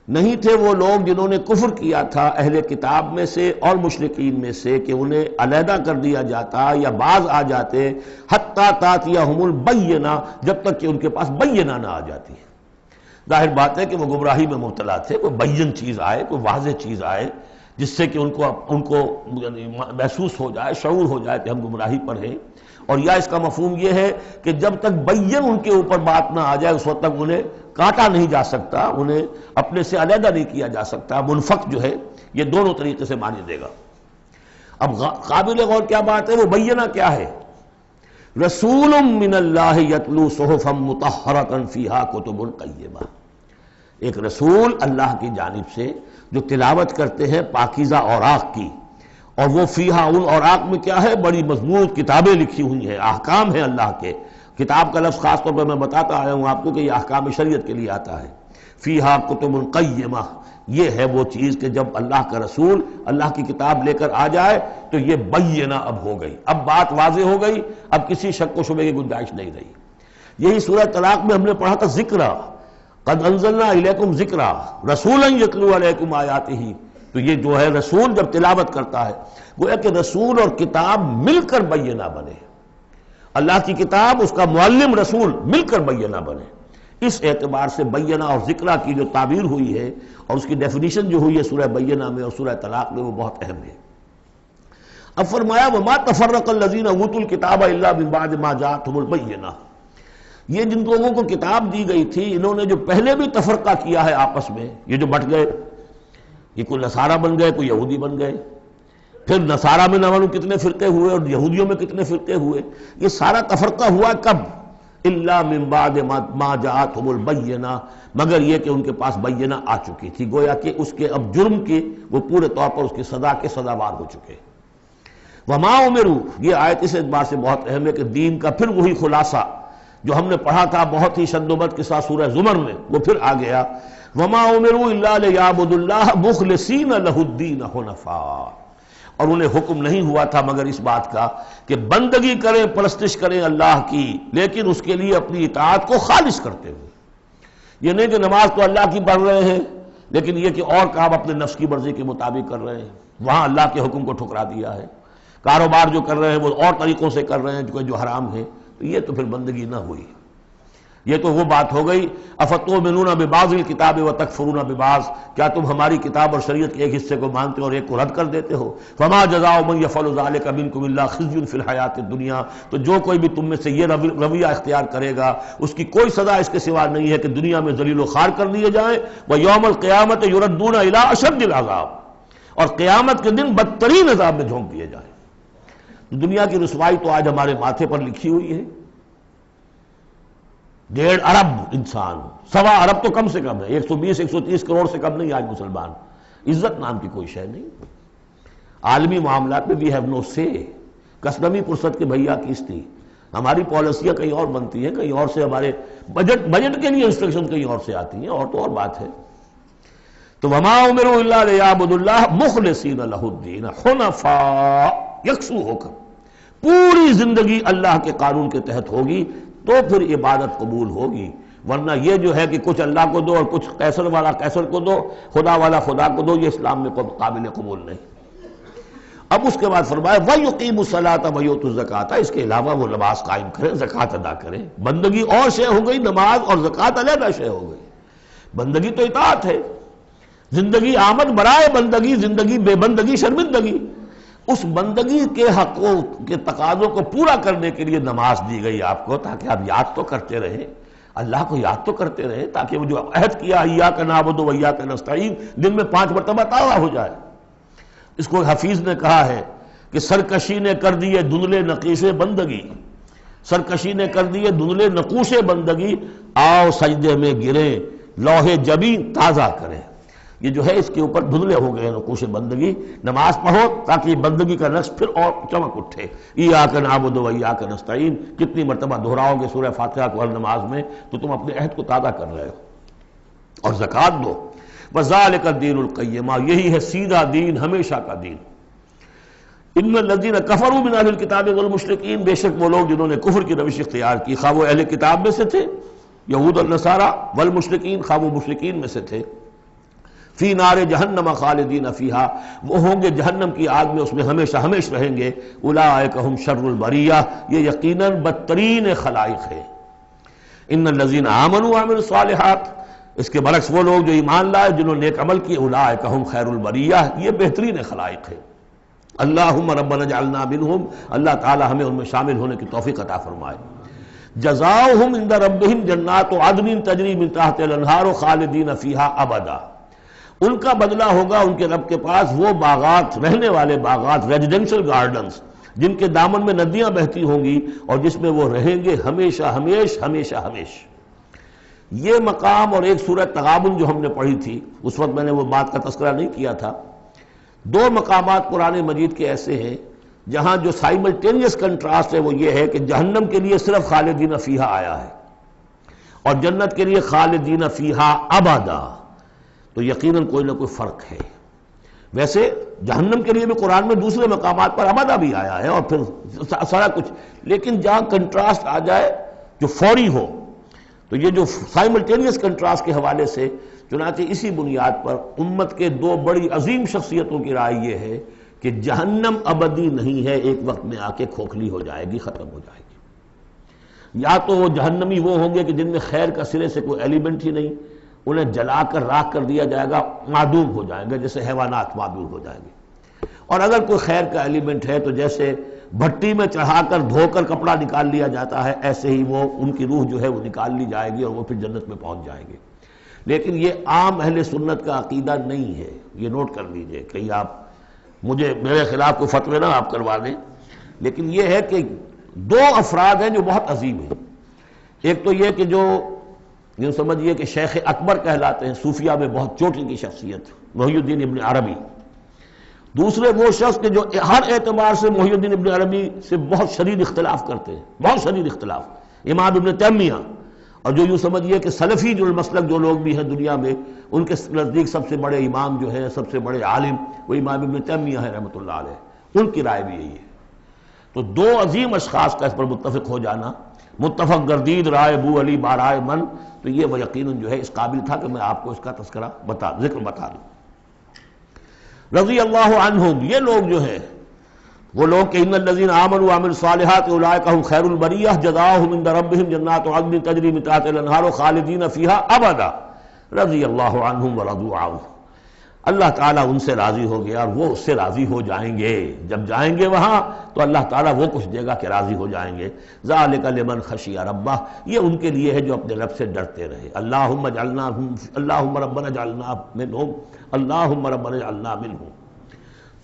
نہیں تھے وہ لوگ جنہوں نے کفر کیا تھا اہل کتاب میں سے اور مشرکین میں سے کہ انہیں علیحدہ کر دیا جاتا یا باز آ جاتے، حتی تأتیہم البینہ، جب تک کہ ان کے پاس بینہ نہ آ جاتی ہے۔ ظاہر بات ہے کہ وہ گمراہی میں مبتلا تھے، کوئی بین چیز آئے، کوئی واضح چیز آئے جس سے کہ ان کو محسوس ہو جائے، شعور ہو جائے کہ ہم گمراہی پر ہیں، اور یا اس کا مفہوم یہ ہے کہ جب تک بین ان کے اوپر بات نہ آ جائے اس وقت تک انہیں کاٹا نہیں جا سکتا، انہیں اپنے سے علیحدہ نہیں کیا جا سکتا۔ منفق جو ہے یہ دونوں طریقے سے معنی دے گا۔ اب قابل غور کیا بات ہے، وہ بینہ کیا ہے؟ رسول من اللہ یتلو صحفا مطہرۃ فیہا کتب قیمہ، ایک رسول اللہ کی جانب سے جو تلاوت کرتے ہیں پاکیزہ اوراق کی، اور وہ فیہا، ان اوراق میں کیا ہے؟ بڑی مضبوط کتابیں لکھی ہوئی ہیں، احکام ہیں اللہ کے۔ کتاب کا لفظ خاص طور پر میں بتاتا آیا ہوں آپ کو کہ یہ احکام شریعت کے لیے آتا ہے۔ فیہا کتب قیمہ، یہ ہے وہ چیز کہ جب اللہ کا رسول اللہ کی کتاب لے کر آ جائے تو یہ بینہ اب ہو گئی، اب بات واضح ہو گئی، اب کسی شک و شبے کی گنجائش نہیں رہی۔ یہی سورہ طلاق میں ہم نے پڑھا تھا ذکرہ، قد انزلنا الیکم ذکرا رسولا یتلو علیکم آیاتہ، تو یہ جو ہے رسول جب تلاوت کرتا ہے، گویا کہ رسول اور کتاب مل کر بینہ بنے، اللہ کی کتاب، اس کا معلم رسول مل کر بینہ بنے۔ اس اعتبار سے بینہ اور ذکرہ کی جو تعبیر ہوئی ہے اور اس کی ڈیفینیشن جو ہوئی ہے سورہ بینہ میں اور سورہ طلاق میں، وہ بہت اہم ہے۔ اب فرمایا وما تفرق الذین اوتوا الکتاب الا من بعد ما جاءتهم البینہ، یہ جن لوگوں کو کتاب دی گئی تھی انہوں نے جو پہلے بھی تفرقہ کیا ہے آپس میں، یہ جو بٹ گئے، یہ کوئی نصارہ بن گئے، کوئی یہودی بن گئے، پھر نصارہ میں نہ معلوم کتنے فرقے ہوئے اور یہودیوں میں کتنے فرقے ہوئے، یہ سارا تفرقہ ہوا کب؟ الا من بعد ما جاءتهم البینہ، مگر یہ کہ ان کے پاس بینہ آ چکی تھی، گویا کہ اس کے اب جرم کے وہ پورے طور پر اس کی سزا کے سزاوار ہو چکے۔ وما امروا، یہ آیت اس اعتبار سے بہت اہم ہے کہ دین کا پھر وہی خلاصہ جو ہم نے پڑھا تھا بہت ہی شدت کے ساتھ سورہ زمر میں، وہ پھر آ گیا۔ وما امروا الا لیعبدوا اللہ مخلصین لہ الدین حنفاء، اور انہیں حکم نہیں ہوا تھا مگر اس بات کا کہ بندگی کریں، پرستش کریں اللہ کی، لیکن اس کے لیے اپنی اطاعت کو خالص کرتے ہوئے۔ یہ نہیں کہ نماز تو اللہ کی پڑھ رہے ہیں لیکن یہ کہ اور کام اپنے نفس کی مرضی کے مطابق کر رہے ہیں، وہاں اللہ کے حکم کو ٹھکرا دیا ہے۔ کاروبار جو کر رہے ہیں وہ اور طریقوں سے کر رہے ہیں جو حرام ہے، تو یہ تو پھر بندگی نہ ہوئی۔ یہ تو وہ بات ہو گئی افتؤمنون ببعض الکتاب وتکفرون ببعض، کیا تم ہماری کتاب اور شریعت کے ایک حصے کو مانتے اور ایک کو رد کر دیتے ہو؟ فما جزاء من یفعل ذلک منکم الا خزی فی الحیاۃ الدنیا، تو جو کوئی بھی تم میں سے یہ رویہ اختیار کرے گا اس کی کوئی سزا اس کے سوا نہیں ہے کہ دنیا میں ذلیل و خوار کر دیے جائیں، ویوم القیامۃ یردون الی اشد العذاب، اور قیامت کے دن بدترین عذاب میں جھونک دیے جائیں۔ دنیا کی رسوائی تو آج ہمارے ماتھے پر لکھی ہوئی ہے۔ 1.5 ارب انسان، 1.25 ارب تو کم سے کم ہے، 120-130 کروڑ سے کم نہیں آج مسلمان، عزت نام کی کوئی شے نہیں۔ عالمی معاملات میں وی ہیو نو سے، کسٹمی پرست کے بھیا کس تھی، ہماری پالیسیاں کہیں اور بنتی ہیں، کہیں اور سے ہمارے بجٹ کے لیے انسٹرکشن کہیں اور سے آتی ہیں، اور تو اور بات ہے۔ تو وما امروا الا لیعبدوا اللہ مخلصین لہ الدین حنفاء، یکسو ہو کر پوری زندگی اللہ کے قانون کے تحت ہوگی تو پھر عبادت قبول ہوگی، ورنہ یہ جو ہے کہ کچھ اللہ کو دو اور کچھ قیصر والا قیصر کو دو، خدا والا خدا کو دو، یہ اسلام میں قابل قبول نہیں۔ اب اس کے بعد فرمایا وَيُقِيمُ الصَّلَاةَ وَيُؤْتُوا الزَّكَاةَ، اس کے علاوہ وہ نماز قائم کریں، زکوٰۃ ادا کریں۔ بندگی اور شے ہو گئی، نماز اور زکوٰۃ علیحدہ شے ہو گئی۔ بندگی تو اطاعت ہے، زندگی آمد برائے بندگی، زندگی بے بندگی شرمندگی۔ اس بندگی کے حقوں کے تقاضوں کو پورا کرنے کے لیے نماز دی گئی آپ کو، تاکہ آپ یاد تو کرتے رہیں، اللہ کو یاد تو کرتے رہیں، تاکہ وہ جو عہد کیا ایاک نعبد و ایاک نستعین دن میں 5 مرتبہ تازہ ہو جائے۔ اس کو حفیظ نے کہا ہے کہ سرکشی نے کر دیے دھندلے نقیص بندگی، سرکشی نے کر دیے دھندلے نقوش بندگی، آؤ سجدے میں گریں لوح جبین تازہ کریں۔ یہ جو ہے اس کے اوپر دھندلے ہو گئے نقوش بندگی، نماز پڑھو تاکہ بندگی کا نقش پھر اور چمک اٹھے۔ ایاک نعبد و ایاک نستعین کتنی مرتبہ دہراؤ گے سورہ فاتحہ کو ہر نماز میں تو تم اپنے عہد کو تازہ کر رہے ہو۔ اور زکوٰۃ دو، وذالک الدین القیمہ، یہی ہے سیدھا دین، ہمیشہ کا دین۔ ان الذین کفروا من اہل الکتاب والمشرکین، بے شک وہ لوگ جنہوں نے کفر کی روش اختیار کی، خواہ وہ اہل کتاب میں سے تھے یہود والنصارہ، والمشرکین خواہ وہ مشرکین میں سے تھے، فی نار جہنم خالدین فیہا، وہ ہوں گے جہنم کی آگ میں، اس میں ہمیشہ ہمیش رہیں گے۔ اولئک ہم شر البریہ، یہ یقیناً بدترین خلائق ہے۔ ان الذین آمنوا وعملوا الصالحات، اس کے برعکس وہ لوگ جو ایمان لائے جنہوں نے نیک عمل کیے، اولئک ہم خیر البریہ، یہ بہترین خلائق ہے۔ اللہم ربنا اجعلنا منہم، اللہ تعالی ہمیں ان میں شامل ہونے کی توفیق عطا فرمائے۔ جزاؤہم عند ربہم جنات عدن تجری من تحتہا الانہار خالدین فیہا ابدا، ان کا بدلہ ہوگا ان کے رب کے پاس وہ باغات، رہنے والے باغات، ریزیڈینشل گارڈنز، جن کے دامن میں ندیاں بہتی ہوں گی اور جس میں وہ رہیں گے ہمیشہ ہمیش ہمیشہ ہمیش۔ یہ مقام اور ایک سورہ تغابن جو ہم نے پڑھی تھی، اس وقت میں نے وہ بات کا تذکرہ نہیں کیا تھا، دو مقامات قرآن مجید کے ایسے ہیں جہاں جو سائملٹینیس کنٹراسٹ ہے وہ یہ ہے کہ جہنم کے لیے صرف خالدین فیہا آیا ہے اور جنت کے لیے خالدین فیہا ابدا، تو یقیناً کوئی نہ کوئی فرق ہے۔ ویسے جہنم کے لیے بھی قرآن میں دوسرے مقامات پر ابدا بھی آیا ہے اور پھر سارا کچھ، لیکن جہاں کنٹراسٹ آ جائے جو فوری ہو، تو یہ جو سائملٹینیس کنٹراسٹ کے حوالے سے چنانچہ اسی بنیاد پر امت کے دو بڑی عظیم شخصیتوں کی رائے یہ ہے کہ جہنم ابدی نہیں ہے، ایک وقت میں آ کے کھوکھلی ہو جائے گی، ختم ہو جائے گی۔ یا تو وہ جہنمی وہ ہوں گے کہ جن میں خیر کا سرے سے کوئی ایلیمنٹ ہی نہیں، انہیں جلا کر راکھ کر دیا جائے گا، معدوم ہو جائیں گے، جیسے حیوانات معدوم ہو جائیں گے۔ اور اگر کوئی خیر کا ایلیمنٹ ہے تو جیسے بھٹی میں چڑھا کر دھو کر کپڑا نکال لیا جاتا ہے، ایسے ہی وہ ان کی روح جو ہے وہ نکال لی جائے گی اور وہ پھر جنت میں پہنچ جائیں گے۔ لیکن یہ عام اہل سنت کا عقیدہ نہیں ہے، یہ نوٹ کر لیجئے، کہیں آپ میرے خلاف کوئی فتوے نہ آپ کروا دیں، لیکن یہ ہے کہ دو افراد ہیں جو بہت عظیم ہیں۔ ایک تو یہ کہ جو یوں سمجھیے کہ شیخ اکبر کہلاتے ہیں، صوفیہ میں بہت چوٹی کی شخصیت، محی الدین ابن عربی۔ دوسرے وہ شخص کہ جو ہر اعتبار سے محی الدین ابن عربی سے بہت شدید اختلاف کرتے ہیں، بہت شدید اختلاف، امام ابن تیمیہ، اور جو یوں سمجھیے کہ سلفی جو المسلک جو لوگ بھی ہیں دنیا میں، ان کے نزدیک سب سے بڑے امام جو ہیں، سب سے بڑے عالم وہ امام ابن تیمیہ ہے رحمۃ اللہ علیہ، ان کی رائے بھی یہی ہے۔ تو دو عظیم اشخاص کا اس پر متفق ہو جانا، متفق گردید رائے بو علی بارائے من، تو یہ وہ یقیناً جو ہے اس قابل تھا کہ میں آپ کو اس کا تذکرہ ذکر بتا دوں۔ رضی اللہ عنہم، یہ لوگ جو ہیں وہ لوگ کہ ان الذین آمنوا وعملوا الصالحات اولئک هم خیر البریہ جزاؤہم عند ربہم جنات عدن تجری من تحتہا الانہار خالدین فیہا ابدا رضی اللہ عنہم ورضوا عنہ، اللہ تعالیٰ ان سے راضی ہو گیا اور وہ اس سے راضی ہو جائیں گے۔ جب جائیں گے وہاں تو اللہ تعالیٰ وہ کچھ دے گا کہ راضی ہو جائیں گے۔ ذالک لمن خشی ربہ، یہ ان کے لیے ہے جو اپنے رب سے ڈرتے رہے۔ اللہم ربنا اجعلنا منہم، اللہم ربنا اجعلنا منہم۔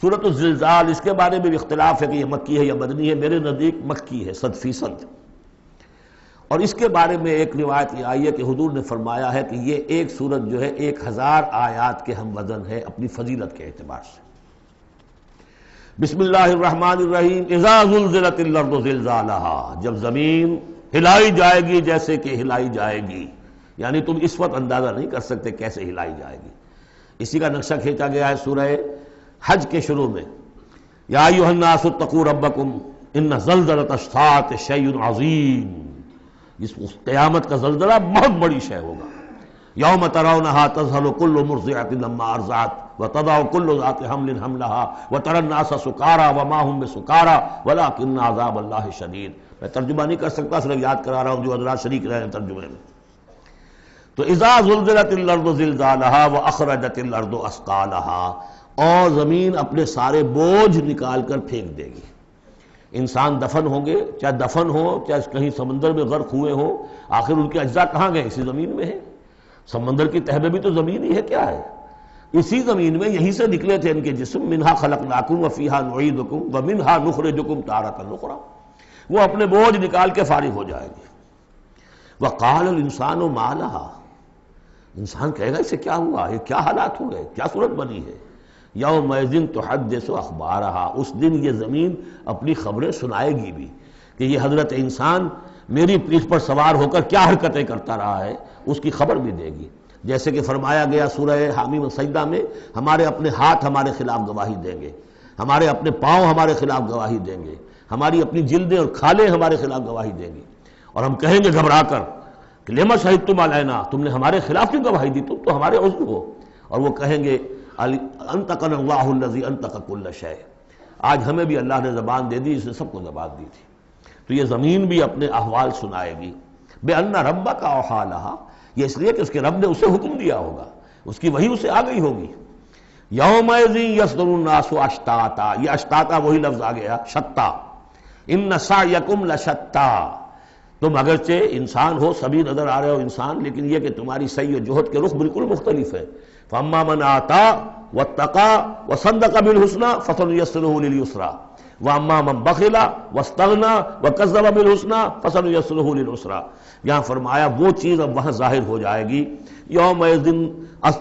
سورۃ الزلزال، اس کے بارے میں بھی اختلاف ہے کہ یہ مکی ہے یا مدنی ہے، میرے نزدیک مکی ہے 100%۔ اور اس کے بارے میں ایک روایت یہ آئی ہے کہ حضور نے فرمایا ہے کہ یہ ایک سورت جو ہے 1000 آیات کے ہم وزن ہے اپنی فضیلت کے اعتبار سے۔ بسم اللہ الرحمن الرحیم، اذا زلزلت الارض زلزالہا، جب زمین ہلائی جائے گی جیسے کہ ہلائی جائے گی، یعنی تم اس وقت اندازہ نہیں کر سکتے کیسے ہلائی جائے گی۔ اسی کا نقشہ کھینچا گیا ہے سورہ حج کے شروع میں، یا ایھا الناس اتقوا ربکم ان زلزلۃ الساعۃ شیء عظیم، اس قیامت کا زلزلہ بہت بڑی شے ہوگا۔ یوم ترونھا تذہل کل مرضعۃ عما ارضعت وتضع کل ذات حمل حملها وتری الناس سکارى وما هم بسکارى ولکن عذاب اللہ شدید۔ میں ترجمہ نہیں کر سکتا، صرف یاد کرا رہا ہوں جو حضرات شریک رہے ہیں ترجمے میں۔ تو اذا زلزلت الارض زلزالها واخرجت الارض اثقالها، اور زمین اپنے سارے بوجھ نکال کر پھینک دے گی۔ انسان دفن ہوں گے، چاہے دفن ہو چاہے کہیں سمندر میں غرق ہوئے ہوں، آخر ان کے اجزاء کہاں گئے؟ اسی زمین میں ہے۔ سمندر کی تہ میں بھی تو زمین ہی ہے، کیا ہے؟ اسی زمین میں یہیں سے نکلے تھے ان کے جسم، منہا خلقناکم وفیہا نعیدکم ومنہا نخرجکم تارۃ اخری۔ وہ اپنے بوجھ نکال کے فارغ ہو جائیں گے۔ وقال الانسان ما لها، انسان کہے گا اسے کیا ہوا، یہ کیا حالات ہوئے، کیا صورت بنی ہے۔ یومئذ تحدث اخبارها، اس دن یہ زمین اپنی خبریں سنائے گی بھی کہ یہ حضرت انسان میری پیٹھ پر سوار ہو کر کیا حرکتیں کرتا رہا ہے، اس کی خبر بھی دے گی۔ جیسے کہ فرمایا گیا سورہ حامیم سجدہ میں، ہمارے اپنے ہاتھ ہمارے خلاف گواہی دیں گے، ہمارے اپنے پاؤں ہمارے خلاف گواہی دیں گے، ہماری اپنی جلدیں اور کھالیں ہمارے خلاف گواہی دیں گی، اور ہم کہیں گے گھبرا کر کہ لما شہدتم علینا، تم نے ہمارے خلاف کیوں گواہی دی، تم تو ہمارے عضو ہو۔ اور وہ کہیں گے انطقنا اللہ الذی انطق کل شیء، آج ہمیں بھی اللہ نے زبان دے دی، اس نے سب کو زبان دی تھی۔ تو یہ زمین بھی اپنے احوال سنائے گی۔ بِأَنَّ رَبَّكَ أَوْحَىٰ لَهَا، یہ اس لیے کہ اس کے رب نے اسے حکم دیا ہوگا، اس کی وحی اسے آ گئی ہوگی۔ یومئذ یصدر الناس اشتاتا، یہ اشتاتا وہی لفظ آ گیا شتا، ان سعیکم لشتا، تم اگرچہ انسان ہو، سبھی نظر آ رہے ہو انسان، لیکن یہ کہ تمہاری سعی و جہد کے رخ بالکل مختلف ہے۔ فاما من آتا واتقى وصدق بالحسنى فسنيسره لليسرى واما من بخل واستغنى وكذب بالحسنى فسنيسره للعسرى۔ یہاں فرمایا وہ چیز اب وہاں ظاہر ہو جائے گی، یومئذ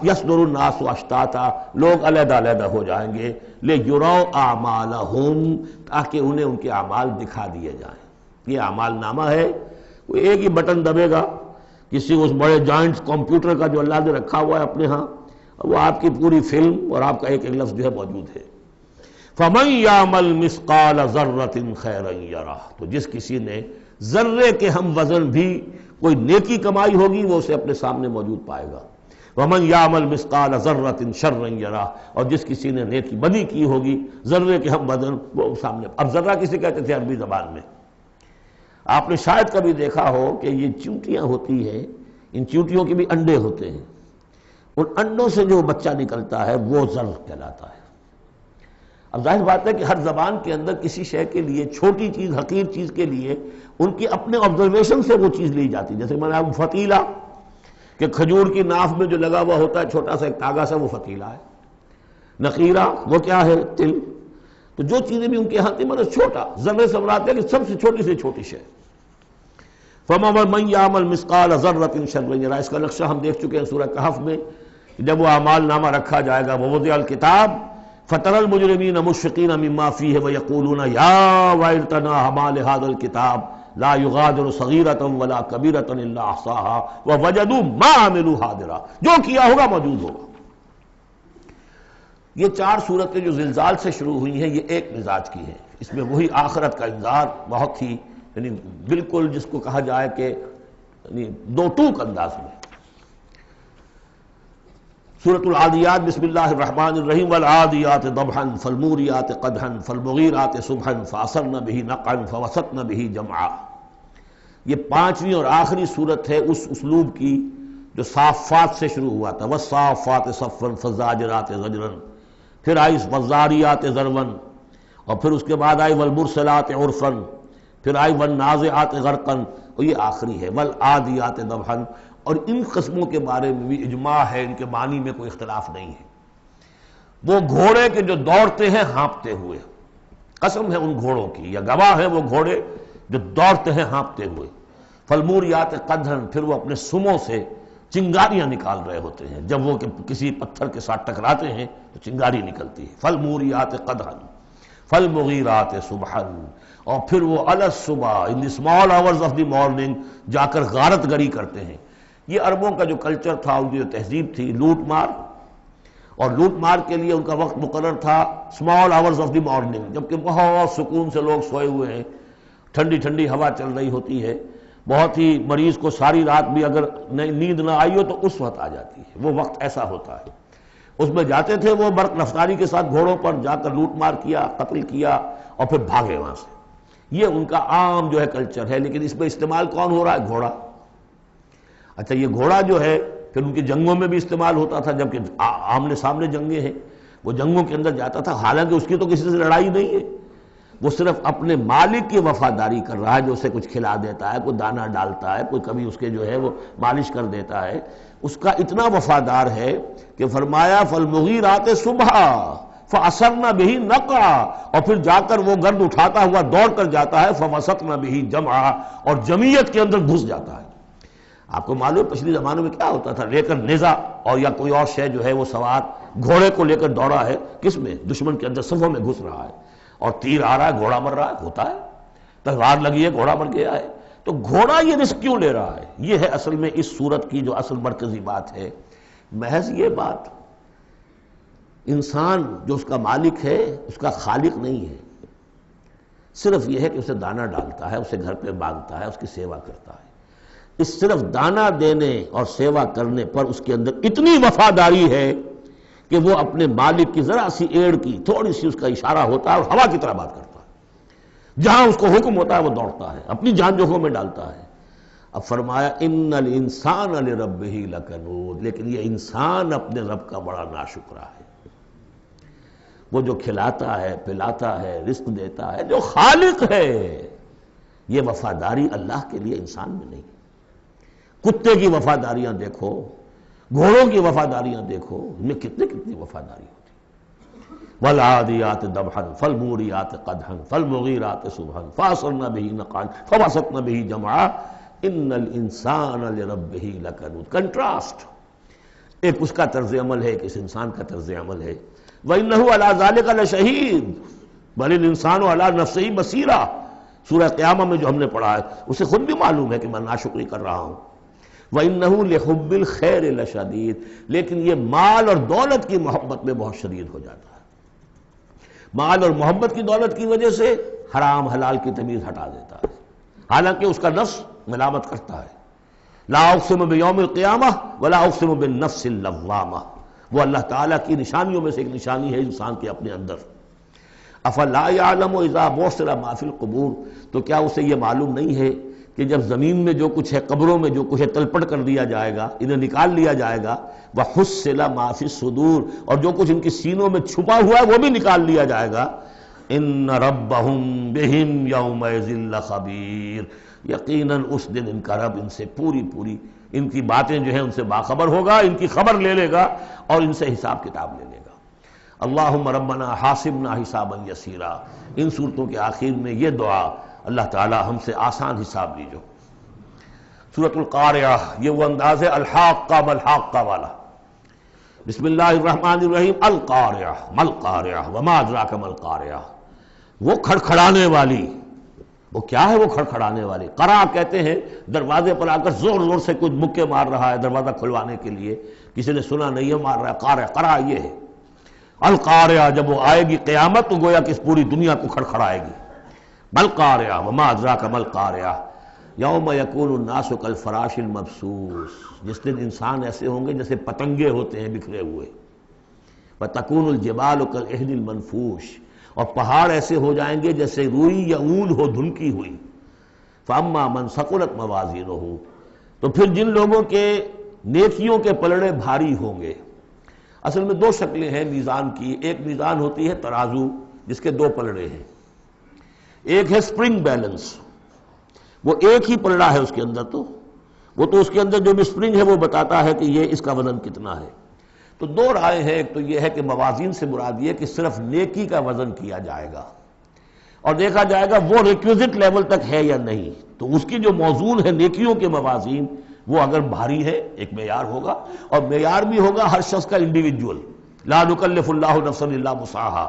یصدر الناس اشتاتا، لوگ علیحدہ علیحدہ ہو جائیں گے، لیروا اعمالهم، تاکہ انہیں ان کے اعمال دکھا دیے جائیں۔ یہ اعمال نامہ ہے، وہ ایک ہی بٹن دبے گا، کسی اس بڑے جائنٹ کمپیوٹر کا جو اللہ نے رکھا ہوا ہے اپنے ہاں، وہ آپ کی پوری فلم اور آپ کا ایک ایک لفظ جو ہے موجود ہے۔ فَمَن يَعْمَلْ مِثْقَالَ ذَرَّةٍ خَيْرًا يَرَهُ، تو جس کسی نے ذرے کے ہم وزن بھی کوئی نیکی کمائی ہوگی وہ اسے اپنے سامنے موجود پائے گا۔ وَمَن يَعْمَلْ مِثْقَالَ ذَرَّةٍ شَرًّا يَرَهُ، اور جس کسی نے نیکی بدی کی ہوگی ذرے کے ہم وزن وہ سامنے۔ اب ذرہ کسے کہتے تھے عربی زبان میں؟ آپ نے شاید کبھی دیکھا ہو کہ یہ چیونٹیاں ہوتی ہیں، ان چیونٹیوں کے بھی انڈے ہوتے ہیں، ان انڈوں سے جو بچہ نکلتا ہے وہ ذر کہلاتا ہے۔ اب ظاہر بات ہے کہ ہر زبان کے اندر کسی شے کے لیے، چھوٹی چیز حقیر چیز کے لیے ان کی اپنے آبزرویشن سے وہ چیز لی جاتی ہے۔ جیسے میں نے آپ فتیلہ، کہ کھجور کی ناف میں جو لگا ہوا ہوتا ہے چھوٹا سا ایک تاگا سا، وہ فتیلہ ہے۔ نقیرہ وہ کیا ہے؟ تل۔ تو جو چیزیں بھی ان کے ہاتھ میں چھوٹا، ذرے سے مراد ہے کہ سب سے چھوٹی سے چھوٹی شے۔ فَمَن يَعْمَلْ مِثْقَالَ ذَرَّةٍ شَرًّا يَرَهُ، اس کا نقشہ ہم دیکھ چکے ہیں سورہ کہف میں، جب وہ اعمال نامہ رکھا جائے گا، وَوُضِعَ الْكِتَابُ فَتَرَى الْمُجْرِمِينَ مُشْفِقِينَ مِمَّا فِيهِ وَيَقُولُونَ يَا وَيْلَتَنَا مَا لِهَذَا الْكِتَابِ لَا يُغَادِرُ صَغِيرَةً وَلَا كَبِيرَةً إِلَّا أَحْصَاهَا وَوَجَدُوا مَا عَمِلُوا حَاضِرًا، جو کیا ہوگا موجود ہوگا۔ یہ چار صورتیں جو زلزال سے شروع ہوئی ہیں، یہ ایک مزاج کی ہیں، اس میں وہی آخرت کا انذار بہت ہی یعنی بالکل جس کو کہا جائے کہ یعنی دو ٹوک انداز میں۔ سورۃ العادیات، بسم اللہ الرحمن الرحیم، والعادیات ضبحا فالموریات قدحا فالمغیرات صبحا فاثرن به نقعا فوسطن به جمعا۔ یہ پانچویں اور آخری صورت ہے اس اسلوب کی جو صافات سے شروع ہوا تھا، والصافات صفا فالزاجرات زجرا، پھر آئی والذاریات ذروا، اور پھر اس کے بعد آئی والمرسلات عرفا، پھر آئی والنازعات غرقا، اور یہ آخری ہے والعادیات ضبحا۔ اور ان قسموں کے بارے میں بھی اجماع ہے، ان کے معنی میں کوئی اختلاف نہیں ہے۔ وہ گھوڑے کے جو دوڑتے ہیں ہانپتے ہوئے، قسم ہے ان گھوڑوں کی، یا گواہ ہیں وہ گھوڑے جو دوڑتے ہیں ہانپتے ہوئے۔ فالموریات قدحا، پھر وہ اپنے سموں سے چنگاریاں نکال رہے ہوتے ہیں، جب وہ کسی پتھر کے ساتھ ٹکراتے ہیں تو چنگاری نکلتی ہے۔ فالموریات قدحا فالمغیرات صبحا، اور پھر وہ الصبح in the small hours of the morning جا کر غارت گری کرتے ہیں۔ یہ عربوں کا جو کلچر تھا، ان کی جو تہذیب تھی، لوٹ مار، اور لوٹ مار کے لیے ان کا وقت مقرر تھا small hours of the morning, جبکہ بہت سکون سے لوگ سوئے ہوئے ہیں، ٹھنڈی ٹھنڈی ہوا چل رہی ہوتی ہے، بہت ہی مریض کو ساری رات بھی اگر نیند نہ آئی ہو تو اس وقت آ جاتی ہے، وہ وقت ایسا ہوتا ہے۔ اس میں جاتے تھے وہ برق رفتاری کے ساتھ گھوڑوں پر جا کر لوٹ مار کیا، قتل کیا، اور پھر بھاگے وہاں سے۔ یہ ان کا عام جو ہے کلچر ہے، لیکن اس میں استعمال کون ہو رہا ہے؟ گھوڑا۔ اچھا، یہ گھوڑا جو ہے پھر ان کی جنگوں میں بھی استعمال ہوتا تھا، جبکہ آمنے سامنے جنگیں ہیں، وہ جنگوں کے اندر جاتا تھا، حالانکہ اس کی تو کسی سے لڑائی نہیں ہے، وہ صرف اپنے مالک کی وفاداری کر رہا ہے، جو اسے کچھ کھلا دیتا ہے، کوئی دانہ ڈالتا ہے، کوئی کبھی اس کے جو ہے وہ مالش کر دیتا ہے، اس کا اتنا وفادار ہے کہ فرمایا فالمغیرات صبحا فَأَثَرْنَ بِهِ نَقْعًا، اور پھر جا کر وہ گرد اٹھاتا ہوا دوڑ کر جاتا ہے، فَوَسَطْنَ بِهِ جَمْعًا، اور جمعیت کے اندر گھس جاتا ہے۔ آپ کو معلوم پچھلی زمانوں میں کیا ہوتا تھا، لے کر نیزہ اور یا کوئی اور شے جو ہے وہ سوار گھوڑے کو لے کر دوڑا ہے، کس میں؟ دشمن کے اندر صفوں میں گھس رہا ہے، اور تیر آ رہا ہے، گھوڑا مر رہا ہے، ہوتا ہے، تلوار لگی ہے، گھوڑا مر گیا ہے، تو گھوڑا یہ رسک کیوں لے رہا ہے؟ یہ ہے اصل میں اس صورت کی جو اصل مرکزی بات ہے، محض یہ بات، انسان جو اس کا مالک ہے اس کا خالق نہیں ہے، صرف یہ ہے کہ اسے دانہ ڈالتا ہے، اسے گھر پہ باندھتا ہے، اس کی سیوا کرتا ہے۔ اس صرف دانہ دینے اور سیوا کرنے پر اس کے اندر اتنی وفاداری ہے کہ وہ اپنے مالک کی ذرا سی ایڑ کی تھوڑی سی اس کا اشارہ ہوتا ہے اور ہوا کی طرح بات کرتا ہے، جہاں اس کو حکم ہوتا ہے وہ دوڑتا ہے، اپنی جان جوخم میں ڈالتا ہے۔ اب فرمایا ان الانسان لربہ لکنود، لیکن یہ انسان اپنے رب کا بڑا ناشکرا ہے۔ وہ جو کھلاتا ہے، پلاتا ہے، رزق دیتا ہے، جو خالق ہے، یہ وفاداری اللہ کے لیے انسان میں نہیں۔ کتے کی وفاداریاں دیکھو، گھوڑوں کی وفاداریاں دیکھو، ان میں کتنی وفاداری ہوتی ہے۔ والعادیات ضبحا فالموریات قدحا فالمغیرات صبحا فاثرن بہ نقعا فوسطن بہ جمعا ان الانسان لربہ لکنود۔ کنٹراسٹ، ایک اس کا طرز عمل ہے، ایک اس انسان کا طرز عمل ہے۔ وَإِنَّهُ عَلَىٰ ذَلِكَ لَشَهِيدٌ بَلِ الْإِنسَانُ عَلَىٰ نَفْسِهِ بَصِيرًا، سورہ قیامہ میں جو ہم نے پڑھا ہے اسے خود بھی معلوم ہے کہ میں ناشکری کر رہا ہوں۔ وَإِنَّهُ لِحُبِّ الْخَيْرِ لَشَدِيدٌ، لیکن یہ مال اور دولت کی محبت میں بہت شدید ہو جاتا ہے، مال اور محبت کی دولت کی وجہ سے حرام حلال کی تمیز ہٹا دیتا ہے، حالانکہ اس کا نفس ملامت کرتا ہے۔ لا اقسم بیوم القیامہ ولا اقسم بالنفس اللوامہ، وہ اللہ تعالیٰ کی نشانیوں میں سے ایک نشانی ہے انسان کے اپنے اندر۔ افلا یعلم اذا بعثر ما فی القبور، تو کیا اسے یہ معلوم نہیں ہے کہ جب زمین میں جو کچھ ہے، قبروں میں جو کچھ ہے، تلپٹ کر دیا جائے گا، انہیں نکال لیا جائے گا، وحصل ما فی الصدور، اور جو کچھ ان کی سینوں میں چھپا ہوا ہے وہ بھی نکال لیا جائے گا۔ ان ربہم بہم یومئذ لخبیر، یقیناً اس دن ان کا رب ان سے پوری ان کی باتیں جو ہیں ان سے باخبر ہوگا، ان کی خبر لے لے گا اور ان سے حساب کتاب لے لے گا۔ اللہم ربنا حاسبنا حسابا یسیرا، ان صورتوں کے آخر میں یہ دعا، اللہ تعالی ہم سے آسان حساب لیجو۔ سورۃ القاریہ، یہ وہ انداز ہے الحاقہ مالحاقہ والا۔ بسم اللہ الرحمن الرحیم، القاریہ مالقاریہ وما ادراک مالقاریہ، وہ کھڑکھڑانے والی، وہ کیا ہے وہ کھڑکھڑانے والی؟ قرع کہتے ہیں دروازے پر آ کر زور سے کچھ مکے مار رہا ہے دروازہ کھلوانے کے لیے، کسی نے سنا نہیں ہے مار رہا ہے، قارع، قرع یہ ہے۔ القاریہ، جب وہ آئے گی قیامت تو گویا کہ اس پوری دنیا کو کھڑکھڑائے گی۔ مالقاریہ وما ادراک مالقاریہ، یوم یکون الناس کالفراش المبثوث، جس دن انسان ایسے ہوں گے جیسے پتنگے ہوتے ہیں بکھرے ہوئے۔ وتکون الجبال کالعہن المنفوش، اور پہاڑ ایسے ہو جائیں گے جیسے روئی یا اون ہو دھنکی ہوئی۔ فاما من ثقلت موازینہ، تو پھر جن لوگوں کے نیکیوں کے پلڑے بھاری ہوں گے۔ اصل میں دو شکلیں ہیں میزان کی، ایک میزان ہوتی ہے ترازو جس کے دو پلڑے ہیں، ایک ہے سپرنگ بیلنس، وہ ایک ہی پلڑا ہے اس کے اندر، تو وہ تو اس کے اندر جو بھی سپرنگ ہے وہ بتاتا ہے کہ یہ اس کا وزن کتنا ہے۔ تو دو رائے ہیں، ایک تو یہ ہے کہ موازین سے مراد یہ کہ صرف نیکی کا وزن کیا جائے گا اور دیکھا جائے گا وہ ریکویزٹ لیول تک ہے یا نہیں، تو اس کی جو موزون ہے نیکیوں کے موازین وہ اگر بھاری ہے ایک معیار ہوگا، اور معیار بھی ہوگا ہر شخص کا انڈیویجول، لا نکلف اللہ نفسا الا وسعہا۔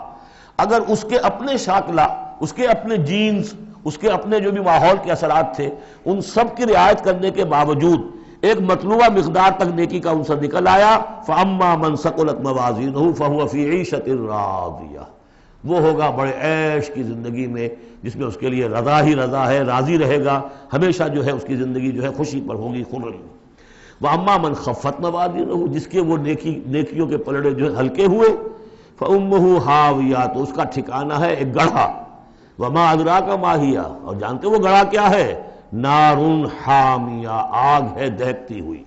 اگر اس کے اپنے شاکلہ، اس کے اپنے جینز، اس کے اپنے جو بھی ماحول کے اثرات تھے، ان سب کی رعایت کرنے کے باوجود ایک مطلوبہ مقدار تک نیکی کا عنصر نکل آیا، فَأَمَّا مَنْ ثَقُلَتْ مَوَازِينُهُ فَهُوَ فِي عِيشَةٍ رَاضِيَةٍ، وہ ہوگا بڑے عیش کی زندگی میں جس میں اس کے لیے رضا ہی رضا ہے، راضی رہے گا، ہمیشہ جو ہے اس کی زندگی جو ہے خوشی پر ہوگی، خرم۔ وَأَمَّا مَنْ خَفَّتْ مَوَازِينُهُ، جس کے وہ نیکیوں کے پلڑے جو ہے ہلکے ہوئے، فَأُمُّهُ هَاوِيَةٌ، تو اس کا ٹھکانہ ہے ایک گڑھا، وَمَا أَدْرَاكَ مَا هِيَ، اور جانتے وہ گڑھا کیا ہے؟ نارٌ حامیہ، آگ ہے دہکتی ہوئی۔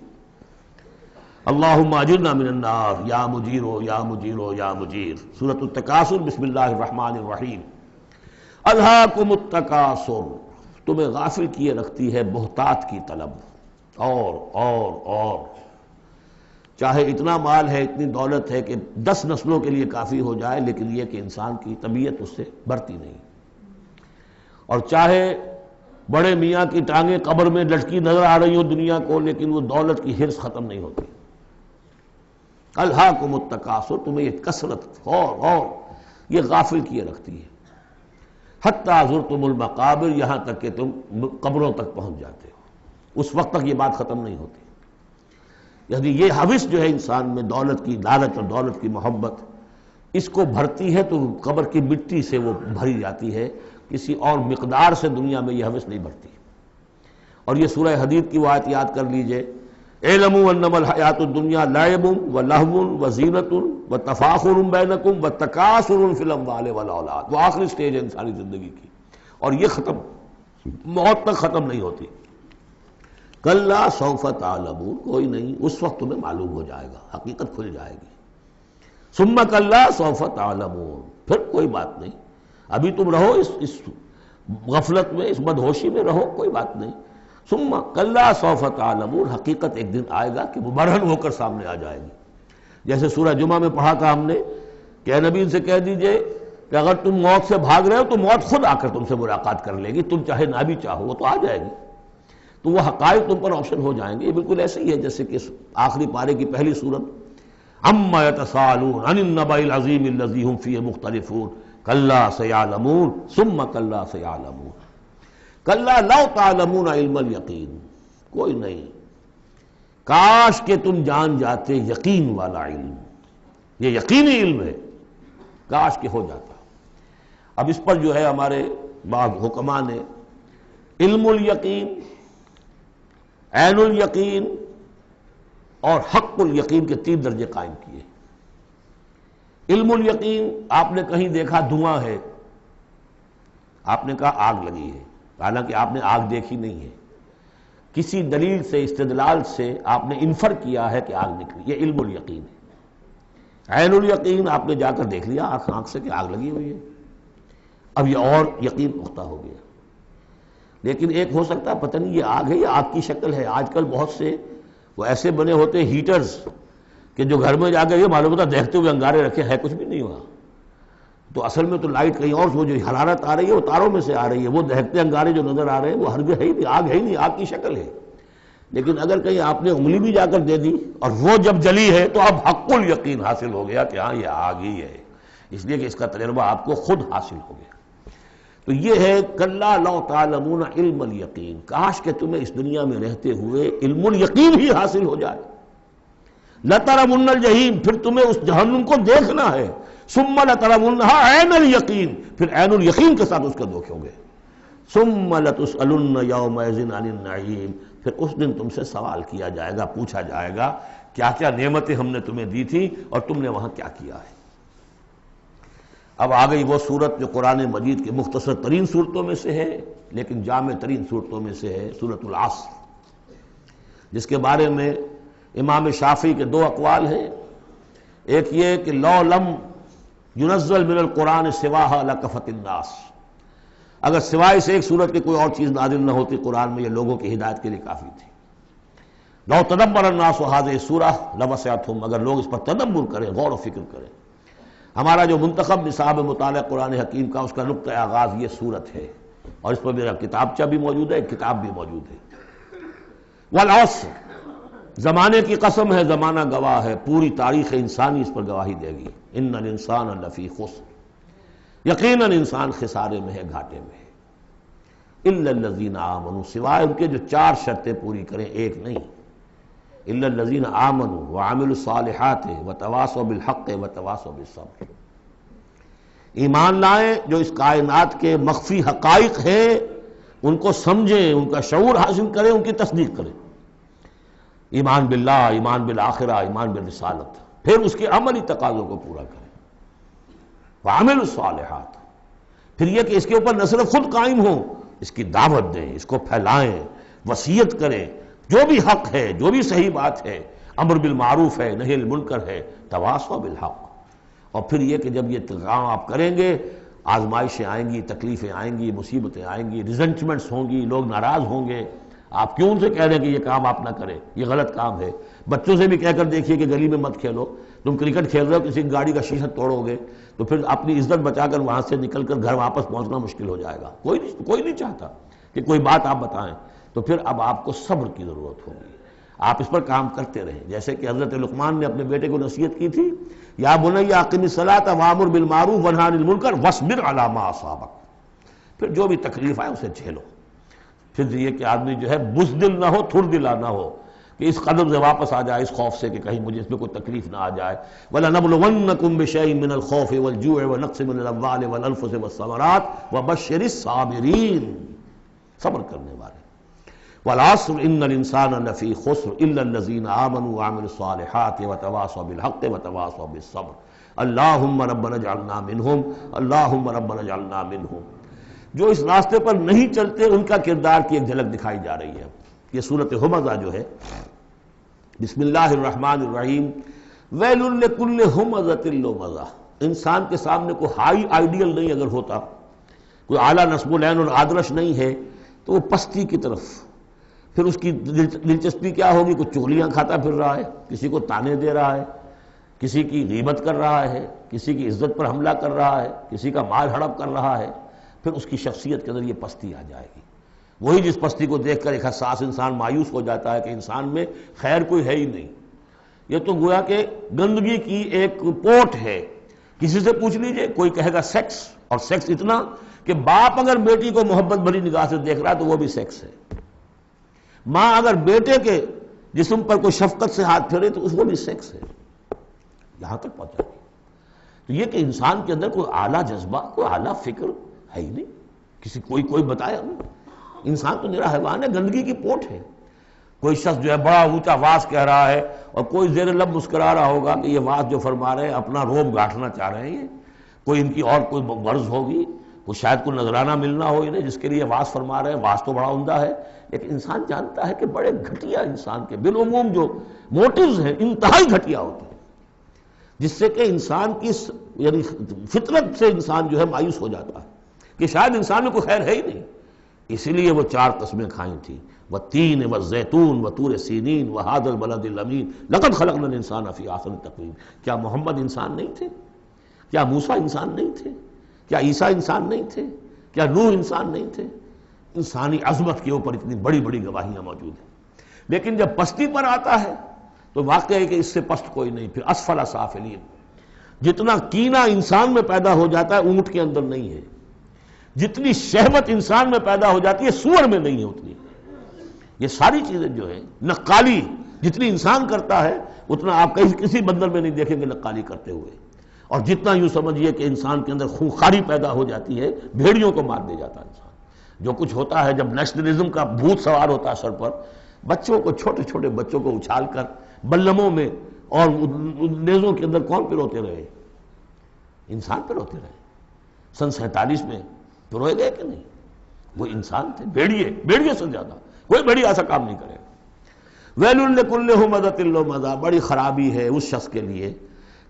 اللہم اجرنا من النار یا مجیرو یا مجیرو یا مجیر۔ سورۃ التکاثر، بسم اللہ الرحمن الرحیم۔ الہاکم التکاثر، تمہیں غافل کیے رکھتی ہے بہتات کی طلب، اور چاہے اتنا مال ہے، اتنی دولت ہے کہ 10 نسلوں کے لیے کافی ہو جائے، لیکن یہ کہ انسان کی طبیعت اس سے بڑھتی نہیں، اور چاہے بڑے میاں کی ٹانگیں قبر میں لٹکی نظر آ رہی ہوں دنیا کو، لیکن وہ دولت کی حرص ختم نہیں ہوتی۔ الہاکم التکاثر، تمہیں یہ کثرت اور یہ غافل کیے رکھتی ہے، حتی زرتم المقابر، یہاں تک کہ تم قبروں تک پہنچ جاتے ہو، اس وقت تک یہ بات ختم نہیں ہوتی۔ یعنی یہ حوث جو ہے انسان میں، دولت کی لالچ اور دولت کی محبت، اس کو بھرتی ہے تو قبر کی مٹی سے وہ بھری جاتی ہے، کسی اور مقدار سے دنیا میں یہ حوث نہیں بھرتی۔ اور یہ سورہ حدید کی وہ آیت یاد کر لیجئے، اعلموا انما الحیات الدنیا لعب ولہو وزینۃ وتفاخر بینکم وتکاثر فی الاموال والاولاد، وہ آخری سٹیج ہے انسانی زندگی کی، اور یہ ختم، موت تک ختم نہیں ہوتی۔ کلا سوف تعلمون، کوئی نہیں، اس وقت تمہیں معلوم ہو جائے گا، حقیقت کھل جائے گی۔ ثم کلا سوف تعلمون، پھر کوئی بات نہیں، ابھی تم رہو اس غفلت میں، اس بدہوشی میں رہو، کوئی بات نہیں۔ ثم کلا سوف تعلمون، حقیقت ایک دن آئے گا کہ وہ برہن ہو کر سامنے آ جائے گی۔ جیسے سورہ جمعہ میں پڑھا تھا ہم نے کہ اے نبی سے کہہ دیجئے کہ اگر تم موت سے بھاگ رہے ہو تو موت خود آ کر تم سے ملاقات کر لے گی، تم چاہے نہ بھی چاہو وہ تو آ جائے گی، تو وہ حقائق تم پر روشن ہو جائیں گے۔ یہ بالکل ایسے ہی ہے جیسے کہ آخری پارے کی پہلی سورت، عما یتساءلون عن النبأ العظیم الذی هم فیہ مختلفون کلا سیعلمون ثم کلا سیعلمون کلا لو تعلمون علم الیقین، کوئی نہیں، کاش کہ تم جان جاتے یقین والا علم، یہ یقینی علم ہے، کاش کہ ہو جاتا۔ اب اس پر جو ہے ہمارے بعض حکماء نے علم الیقین، عین الیقین اور حق الیقین کے 3 درجے قائم کیے۔ علم الیقین، آپ نے کہیں دیکھا دھواں ہے، آپ نے کہا آگ لگی ہے، حالانکہ آپ نے آگ دیکھی نہیں ہے، کسی دلیل سے، استدلال سے آپ نے انفر کیا ہے کہ آگ نکلی، یہ علم الیقین ہے۔ عین الیقین، آپ نے جا کر دیکھ لیا آنکھ سے کہ آگ لگی ہوئی ہے، اب یہ اور یقین پختہ ہو گیا۔ لیکن ایک ہو سکتا ہے پتہ نہیں یہ آگ ہے یا آگ کی شکل ہے، آج کل بہت سے وہ ایسے بنے ہوتے ہیٹرز کہ جو گھر میں جا کے یہ معلوم ہوتا دیکھتے ہوئے انگارے رکھے، ہے کچھ بھی نہیں ہوا، تو اصل میں تو لائٹ کہیں اور، وہ جو حرارت آ رہی ہے وہ تاروں میں سے آ رہی ہے، وہ دہکتے انگارے جو نظر آ رہے ہیں وہ ہرگز ہے ہی نہیں، آگ ہے ہی نہیں، آگ کی شکل ہے۔ لیکن اگر کہیں آپ نے انگلی بھی جا کر دے دی اور وہ جب جلی ہے تو اب حق الیقین حاصل ہو گیا کہ ہاں یہ آگ ہی ہے، اس لیے کہ اس کا تجربہ آپ کو خود حاصل ہو گیا۔ تو یہ ہے کلا لو تعلمون علم الیقین، کاش کہ تمہیں اس دنیا میں رہتے ہوئے علم الیقین ہی حاصل ہو جائے۔ لترون الجحیم، پھر تمہیں اس جہنم کو دیکھنا ہے، ثم لترونها عین الیقین، پھر عین الیقین کے ساتھ اس کو دیکھو گے۔ ثم لتسألن یومئذ عن النعیم، پھر اس دن تم سے سوال کیا جائے گا، پوچھا جائے گا کیا کیا نعمتیں ہم نے تمہیں دی تھی اور تم نے وہاں کیا کیا ہے۔ اب آ گئی وہ صورت جو قرآن مجید کے مختصر ترین صورتوں میں سے ہے لیکن جامع ترین صورتوں میں سے ہے، سورۃ العصر، جس کے بارے میں امام شافعی کے 2 اقوال ہیں۔ ایک یہ کہ لو لم ینزل من القرآن سواہا لکفت الناس، اگر سوائے اس ایک صورت کی کوئی اور چیز نازل نہ ہوتی قرآن میں، یہ لوگوں کی ہدایت کے لیے کافی تھی۔ لو تدبر الناس هذه السورہ لوسعتهم، اگر لوگ اس پر تدبر کریں، غور و فکر کریں۔ ہمارا جو منتخب نصاب مطالعہ قرآن حکیم کا، اس کا نقطہ آغاز یہ صورت ہے، اور اس پر میرا کتابچہ بھی موجود ہے، کتاب بھی موجود ہے۔ والعصر، زمانے کی قسم ہے، زمانہ گواہ ہے، پوری تاریخ انسانی اس پر گواہی دے گی۔ ان الانسان لفی خسر، یقیناً انسان خسارے میں ہے، گھاٹے میں ہے۔ الا الذین آمنوا، سوائے ان کے جو 4 شرطیں پوری کریں، ایک نہیں۔ الا الذین آمنوا وعملوا الصالحات وتواصوا بالحق وتواصوا بالصبر، ایمان لائیں، جو اس کائنات کے مخفی حقائق ہیں ان کو سمجھیں، ان کا شعور حاصل کریں، ان کی تصدیق کریں۔ ایمان باللہ، ایمان بالآخرہ، ایمان بالرسالت، پھر اس کے عملی تقاضوں کو پورا کریں۔ وعملوا الصالحات، پھر یہ کہ اس کے اوپر نہ صرف خود قائم ہوں، اس کی دعوت دیں، اس کو پھیلائیں، وصیت کریں، جو بھی حق ہے، جو بھی صحیح بات ہے، امر بالمعروف ہے، نہی المنکر ہے، تواصوا بالحق۔ اور پھر یہ کہ جب یہ کام آپ کریں گے، آزمائشیں آئیں گی، تکلیفیں آئیں گی، مصیبتیں آئیں گی، ریزنچمنٹس ہوں گی، لوگ ناراض ہوں گے، آپ کیوں ان سے کہہ رہے ہیں کہ یہ کام آپ نہ کریں، یہ غلط کام ہے؟ بچوں سے بھی کہہ کر دیکھیے کہ گلی میں مت کھیلو، تم کرکٹ کھیل رہے ہو کسی گاڑی کا شیشہ توڑو گے تو پھر اپنی عزت بچا کر وہاں سے نکل کر گھر واپس پہنچنا مشکل ہو جائے گا۔ کوئی نہیں چاہتا کہ کوئی بات آپ بتائیں، تو پھر اب آپ کو صبر کی ضرورت ہوگی، آپ اس پر کام کرتے رہیں، جیسے کہ حضرت لقمان نے اپنے بیٹے کو نصیحت کی تھی، یا بنی اقم الصلاۃ وامر بالمعروف وانہی عن المنکر واصبر علی ما اصابک۔ پھر جو بھی تکلیف آئے اسے جھیلو، پھر یہ کہ آدمی جو ہے بزدل نہ ہو، تھر دلا نہ ہو کہ اس قدم سے واپس آ جائے اس خوف سے کہ کہیں مجھے اس میں کوئی تکلیف نہ آ جائے۔ وَلَنَبْلُوَنَّكُمْ بِشَيْءٍ مِّنَ الْخَوْفِ وَالْجُوعِ وَنَقْصٍ مِّنَ الْأَمْوَالِ وَالْأَنفُسِ وَالثَّمَرَاتِ وَبَشِّرِ الصَّابِرِينَ، صبر کرنے والے۔ وَالْعَصْرِ إِنَّ الْإِنسَانَ لَفِي خُسْرٍ إِلَّا الَّذِينَ آمَنُوا وَعَمِلُوا الصَّالِحَاتِ وَتَوَاصَوْا بِالْحَقِّ وَتَوَاصَوْا بِالصَّبْرِ اللہم ربنا اجعلنا منہم اللہم ربنا اجعلنا منہم۔ جو اس راستے پر نہیں چلتے ان کا کردار کی ایک جھلک دکھائی جا رہی ہے۔ یہ سورۃ ہمزہ جو ہے، بسم اللہ الرحمن الرحیم، ویل لکل ہمزۃ لمزہ، انسان کے سامنے کوئی ہائی آئیڈیل نہیں اگر ہوتا، کوئی اعلیٰ نصب العین اور آدرش نہیں ہے، تو وہ پستی کی طرف، پھر اس کی دلچسپی کیا ہوگی؟ کوئی چغلیاں کھاتا پھر رہا ہے، کسی کو تانے دے رہا ہے، کسی کی غیبت کر رہا ہے، کسی کی عزت پر حملہ کر رہا ہے، کسی کا مال ہڑپ کر رہا ہے، پھر اس کی شخصیت کے اندر یہ پستی آ جائے گی۔ وہی جس پستی کو دیکھ کر ایک حساس انسان مایوس ہو جاتا ہے کہ انسان میں خیر کوئی ہے ہی نہیں، یہ تو گویا کہ گندگی کی ایک پوٹ ہے۔ کسی سے پوچھ لیجئے، کوئی کہے گا سیکس، اور سیکس اتنا کہ باپ اگر بیٹی کو محبت بھری نگاہ سے دیکھ رہا ہے تو وہ بھی سیکس ہے، ماں اگر بیٹے کے جسم پر کوئی شفقت سے ہاتھ پھیرے تو اس کو بھی سیکس ہے، یہاں تک پہنچا گیا۔ تو یہ کہ انسان کے اندر کوئی اعلیٰ جذبہ، کوئی اعلیٰ فکر ہے ہی نہیں، کسی کوئی بتائے ہمیں؟ انسان تو میرا حیوان ہے، گندگی کی پوٹ ہے۔ کوئی شخص جو ہے بڑا اونچا واز کہہ رہا ہے اور کوئی زیر لب مسکرا رہا ہوگا کہ یہ واز جو فرما رہے ہیں اپنا روب گاٹھنا چاہ رہے ہیں، یہ کوئی ان کی اور کوئی غرض ہوگی، کوئی شاید کوئی نذرانہ ملنا ہو انہیں جس کے لیے واز فرما رہے ہیں۔ واز تو بڑا عمدہ ہے، لیکن انسان جانتا ہے کہ بڑے گھٹیا انسان کے بالعموم جو موٹیوز ہیں انتہائی گھٹیا ہوتے ہیں، جس سے کہ انسان کی یعنی فطرت سے انسان جو ہے مایوس ہو جاتا ہے کہ شاید انسان میں کوئی خیر ہے ہی نہیں۔ اسی لیے وہ 4 قسمیں کھائیں تھیں، والتین والزیتون وطور سینین وہذا البلد الامین لقد خلقنا الانسان فی احسن تقویم۔ کیا محمد انسان نہیں تھے؟ کیا موسیٰ انسان نہیں تھے؟ کیا عیسیٰ انسان نہیں تھے؟ کیا نوح انسان نہیں تھے؟ انسانی عظمت کے اوپر اتنی بڑی بڑی گواہیاں موجود ہیں، لیکن جب پستی پر آتا ہے تو واقع ہے کہ اس سے پست کوئی نہیں۔ پھر اسفل سافلین، جتنا کینہ انسان میں پیدا ہو جاتا ہے اونٹ کے اندر نہیں ہے، جتنی شہوت انسان میں پیدا ہو جاتی ہے سور میں نہیں ہے اتنی۔ یہ ساری چیزیں جو ہیں، نقالی جتنی انسان کرتا ہے اتنا آپ کسی بندر میں نہیں دیکھیں گے نقالی کرتے ہوئے، اور جتنا یوں سمجھیے کہ انسان کے اندر خونخواری پیدا ہو جاتی ہے، بھیڑیوں کو مار دے جاتا ہے انسان۔ جو کچھ ہوتا ہے جب نیشنلزم کا بھوت سوار ہوتا ہے سر پر، بچوں کو، چھوٹے چھوٹے بچوں کو اچھال کر بلموں میں اور نیزوں کے اندر کون پروتے رہے؟ انسان پروتے رہے۔ سن 47 میں پروئے گئے کہ نہیں؟ وہ انسان تھے، بھیڑیے سے زیادہ، کوئی بھیڑیا ایسا کام نہیں کرے۔ ویل لکل ہمزۃ لمزہ، بڑی خرابی ہے اس شخص کے لیے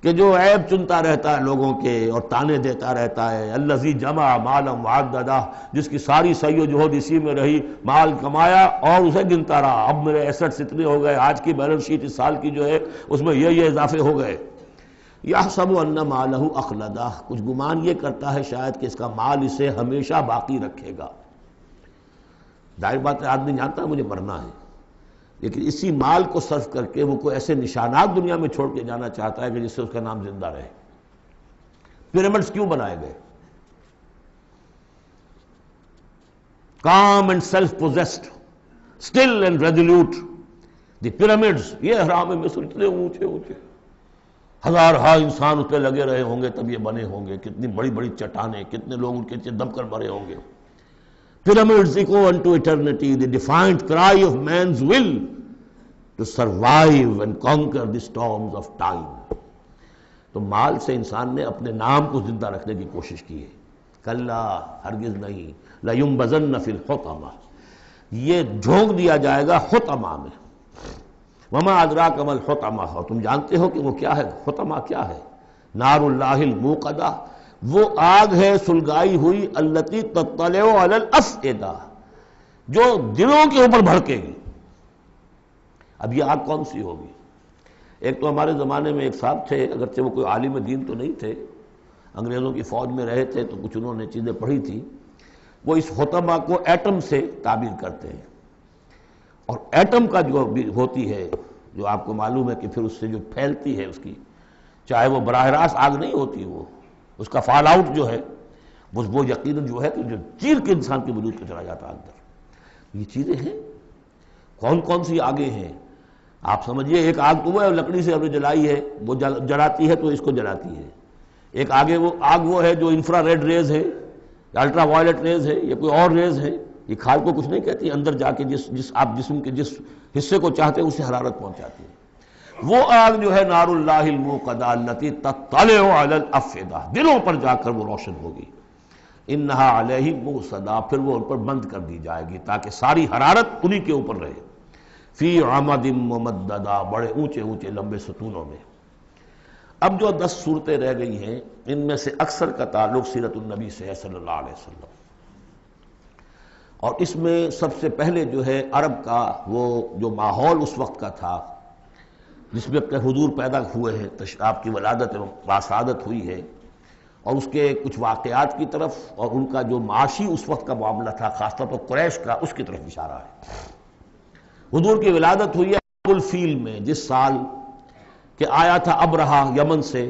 کہ جو عیب چنتا رہتا ہے لوگوں کے اور تانے دیتا رہتا ہے۔ الذی جمع مالا وعددہ، جس کی ساری سعی و جہد اسی میں رہی، مال کمایا اور اسے گنتا رہا، اب میرے ایسٹس اتنے ہو گئے، آج کی بیلنس شیٹ اس سال کی جو ہے اس میں یہ اضافے ہو گئے۔ یحسب ان مالہ اخلدہ، کچھ گمان یہ کرتا ہے شاید کہ اس کا مال اسے ہمیشہ باقی رکھے گا۔ ظاہر بات ہے آدمی جانتا ہے مجھے مرنا ہے، لیکن اسی مال کو صرف کر کے وہ کوئی ایسے نشانات دنیا میں چھوڑ کے جانا چاہتا ہے کہ جس سے اس کا نام زندہ رہے۔ پیرامڈز کیوں بنائے گئے؟ calm and self-possessed, still and resolute. The pyramids، یہ اہرام مصر اتنے اونچے اونچے، ہزارہا انسان اس پہ لگے رہے ہوں گے تب یہ بنے ہوں گے، کتنی بڑی بڑی چٹانیں، کتنے لوگ ان کے نیچے دب کر مرے ہوں گے۔ Pyramids echo unto eternity, the defiant cry of man's will to survive and conquer the storms of time. تو مال سے انسان نے اپنے نام کو زندہ رکھنے کی کوشش کی ہے۔ کلا، ہرگز نہیں، لَيُنبَذَنَّ فِي الْحُطَمَةِ، یہ جھونک دیا جائے گا حطمہ میں۔ وَمَا أَدْرَاكَ مَا الْحُطَمَةُ، اور تم جانتے ہو کہ وہ کیا ہے؟ حطمہ کیا ہے؟ نار اللہ الموقدہ، وہ آگ ہے سلگائی ہوئی، التی تطلع علی الافئدہ، جو دلوں کے اوپر بھڑکے گی۔ اب یہ آگ کون سی ہوگی؟ ایک تو ہمارے زمانے میں ایک صاحب تھے، اگرچہ وہ کوئی عالم دین تو نہیں تھے، انگریزوں کی فوج میں رہے تھے تو کچھ انہوں نے چیزیں پڑھی تھی، وہ اس حطمہ کو ایٹم سے تعبیر کرتے ہیں، اور ایٹم کا جو ہوتی ہے، جو آپ کو معلوم ہے کہ پھر اس سے جو پھیلتی ہے اس کی، چاہے وہ براہ راست آگ نہیں ہوتی، وہ اس کا فال آؤٹ جو ہے وہ یقیناً جو ہے کہ جو چیر کے انسان کے وجود کو چلا جاتا ہے اندر۔ یہ چیزیں ہیں، کون کون سی آگیں ہیں؟ آپ سمجھئے ایک آگ تو وہ ہے لکڑی سے ہم نے جلائی ہے، وہ جلاتی ہے تو اس کو جلاتی ہے۔ ایک آگ وہ ہے جو انفرا ریڈ ریز ہے، الٹرا وائلٹ ریز ہے، یا کوئی اور ریز ہے، یہ کھال کو کچھ نہیں کہتی، اندر جا کے جس آپ جسم کے جس حصے کو چاہتے ہیں اسے حرارت پہنچاتی ہے۔ وہ آگ جو ہے نار اللہ الموقدہ التی تطلع علی الافئدہ، دلوں پر جا کر وہ روشن ہوگی۔ انہا علیہم موصدہ، پھر وہ ان پر بند کر دی جائے گی تاکہ ساری حرارت انہی کے اوپر رہے۔ فی عمد ممددہ، بڑے اونچے اونچے لمبے ستونوں میں۔ اب جو 10 صورتیں رہ گئی ہیں ان میں سے اکثر کا تعلق سیرت النبی سے ہے صلی اللہ علیہ وسلم، اور اس میں سب سے پہلے جو ہے عرب کا وہ جو ماحول اس وقت کا تھا جس میں حضور پیدا ہوئے ہیں، آپ کی ولادت باسعادت ہوئی ہے، اور اس کے کچھ واقعات کی طرف، اور ان کا جو معاشی اس وقت کا معاملہ تھا خاص طور پر قریش کا، اس کی طرف اشارہ ہے۔ حضور کی ولادت ہوئی ہے ابو الفیل میں، جس سال کہ آیا تھا ابرہہ یمن سے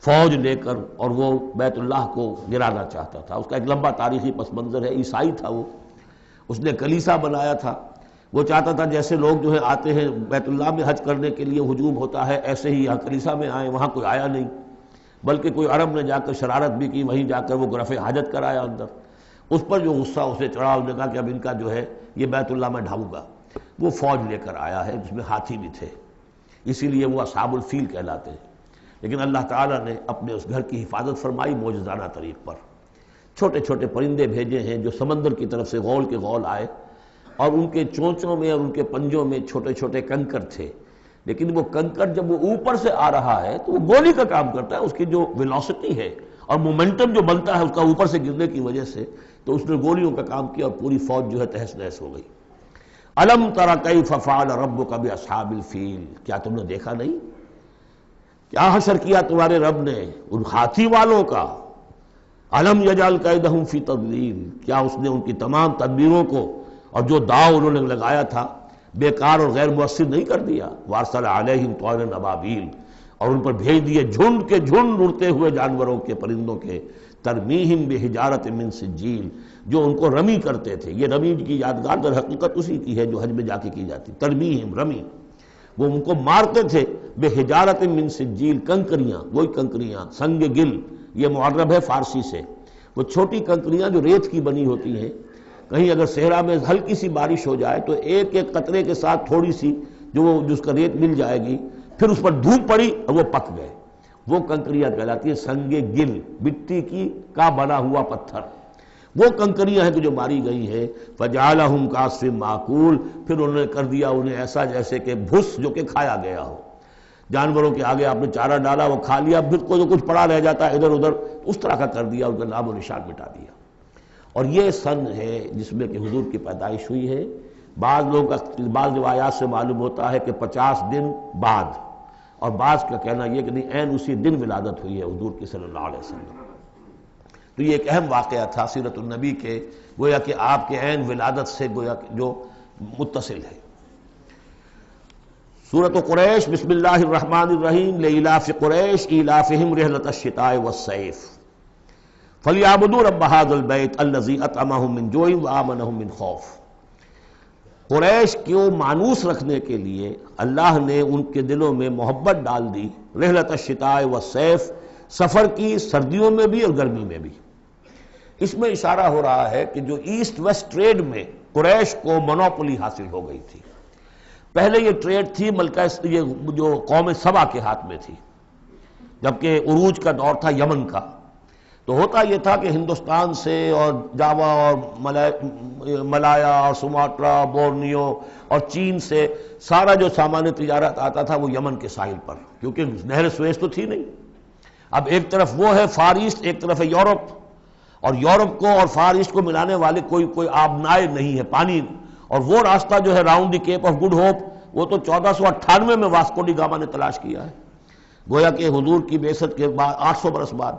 فوج لے کر، اور وہ بیت اللہ کو گرانا چاہتا تھا۔ اس کا ایک لمبا تاریخی پس منظر ہے، عیسائی تھا وہ، اس نے کلیسا بنایا تھا، وہ چاہتا تھا جیسے لوگ جو ہے آتے ہیں بیت اللہ میں حج کرنے کے لیے ہجوم ہوتا ہے، ایسے ہی یہاں کلیسا میں آئے، وہاں کوئی آیا نہیں، بلکہ کوئی عرب نے جا کر شرارت بھی کی، وہیں جا کر وہ رفع حاجت کرایا اندر۔ اس پر جو غصہ اسے چڑھا، اس نے کہا کہ اب ان کا جو ہے یہ بیت اللہ میں ڈھاؤں گا۔ وہ فوج لے کر آیا ہے جس میں ہاتھی بھی تھے، اسی لیے وہ اصحاب الفیل کہلاتے ہیں۔ لیکن اللہ تعالیٰ نے اپنے اس گھر کی حفاظت فرمائی معجزانہ طریق پر، چھوٹے چھوٹے پرندے بھیجے ہیں جو سمندر کی طرف سے غول کے غول آئے، اور ان کے چونچوں میں اور ان کے پنجوں میں چھوٹے چھوٹے کنکر تھے، لیکن وہ کنکر جب وہ اوپر سے آ رہا ہے تو وہ گولی کا کام کرتا ہے، اس کی جو ویلوسٹی ہے اور مومنٹم جو بنتا ہے اس کا اوپر سے گرنے کی وجہ سے، تو اس نے گولیوں کا کام کیا اور پوری فوج جو ہے تہس نہس ہو گئی۔ الم تر کیف فعل ربک باصحاب الفیل، کیا تم نے دیکھا نہیں کیا حشر کیا تمہارے رب نے ان ہاتھی والوں کا؟ الم یجعل کیدہم فی تضلیل، کیا اس نے ان کی تمام تدبیروں کو اور جو داؤ انہوں نے لگایا تھا بیکار اور غیر مؤثر نہیں کر دیا؟ وارسل علیہم طیرا ابابیل، اور ان پر بھیج دیے جھنڈ کے جھنڈ اڑتے ہوئے جانوروں کے، پرندوں کے، ترمیہم بحجارۃ من سجیل، جو ان کو رمی کرتے تھے۔ یہ رمی کی یادگار در حقیقت اسی کی ہے جو حج میں جا کے کی جاتی، ترمیہم، رمی، وہ ان کو مارتے تھے بحجارۃ من سجیل، کنکریاں، وہی کنکریاں، سنگ گل، یہ معرب ہے فارسی سے، وہ چھوٹی کنکریاں جو ریت کی بنی ہوتی ہیں، کہیں اگر صحرا میں ہلکی سی بارش ہو جائے تو ایک ایک قطرے کے ساتھ تھوڑی سی جس کا ریت مل جائے گی، پھر اس پر دھوپ پڑی اور وہ پک گئے، وہ کنکریاں کہلاتی ہیں سنگ گل، مٹی کا بنا ہوا پتھر، وہ کنکریاں ہیں کہ جو ماری گئی ہیں۔ فجعلہم کعصف مأکول، پھر انہوں نے کر دیا انہیں ایسا جیسے کہ بھس جو کہ کھایا گیا ہو، جانوروں کے آگے آپ نے چارہ ڈالا وہ کھا لیا، پھر جو کچھ پڑا رہ جاتا ہے ادھر ادھر، اس طرح کا کر دیا، ان کا نام و نشان مٹا دیا۔ اور یہ سن ہے جس میں کہ حضور کی پیدائش ہوئی ہے۔ بعض روایات سے معلوم ہوتا ہے کہ 50 دن بعد، اور بعض کا کہنا یہ کہ نہیں عین اسی دن ولادت ہوئی ہے حضور کی صلی اللہ علیہ وسلم۔ تو یہ ایک اہم واقعہ تھا سیرت النبی کے، گویا کہ آپ کے عین ولادت سے گویا کہ جو متصل ہے۔ سورۃ قریش، بسم اللہ الرحمن الرحیم، لإلاف قریش ایلافہم رحلۃ الشتاء والصیف فلیعبدوا رب ھذا البیت الذی اطعمہم من جوع وآمنہم من خوف۔ قریش کو مانوس رکھنے کے لیے اللہ نے ان کے دلوں میں محبت ڈال دی، رحلۃ الشتاء والصیف، سفر کی سردیوں میں بھی اور گرمی میں بھی۔ اس میں اشارہ ہو رہا ہے کہ جو ایسٹ ویسٹ ٹریڈ میں قریش کو مونوپولی حاصل ہو گئی تھی، پہلے یہ ٹریڈ تھی یہ جو قوم سبا کے ہاتھ میں تھی، جبکہ عروج کا دور تھا یمن کا، تو ہوتا یہ تھا کہ ہندوستان سے اور جاوا اور ملایا اور سماٹرا، بورنیو اور چین سے سارا جو سامان تجارت آتا تھا وہ یمن کے ساحل پر، کیونکہ نہر سویس تو تھی نہیں۔ اب ایک طرف وہ ہے فار ایسٹ، ایک طرف ہے یورپ، اور یورپ کو اور فار ایسٹ کو ملانے والے کوئی آبنائے نہیں ہے پانی. اور وہ راستہ جو ہے round the Cape of Good Hope وہ تو 1498 میں واسکو ڈی گاما نے تلاش کیا ہے، گویا کہ حضور کی بعثت کے بعد 800 برس بعد.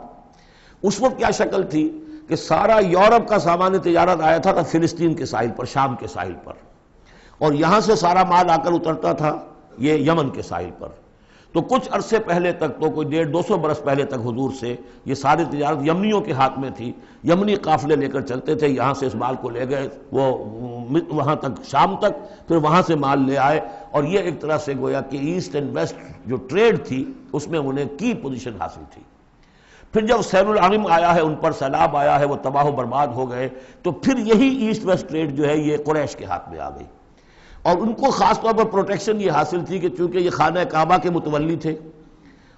اس وقت کیا شکل تھی کہ سارا یورپ کا سامان تجارت آیا تھا فلسطین کے ساحل پر، شام کے ساحل پر، اور یہاں سے سارا مال آ کر اترتا تھا یہ یمن کے ساحل پر. تو کچھ عرصے پہلے تک تو کوئی 150-200 برس پہلے تک حضور سے یہ ساری تجارت یمنیوں کے ہاتھ میں تھی. یمنی قافلے لے کر چلتے تھے، یہاں سے اس مال کو لے گئے وہ وہاں تک شام تک، پھر وہاں سے مال لے آئے. اور یہ ایک طرح سے گویا کہ ایسٹ اینڈ ویسٹ جو ٹریڈ تھی اس میں انہیں کی پوزیشن حاصل تھی. پھر جب سیل العرم آیا ہے، ان پر سیلاب آیا ہے، وہ تباہ و برباد ہو گئے، تو پھر یہی ایسٹ ویسٹ ٹریڈ جو ہے یہ قریش کے ہاتھ میں آ گئی. اور ان کو خاص طور پر پروٹیکشن یہ حاصل تھی کہ چونکہ یہ خانہ کعبہ کے متولی تھے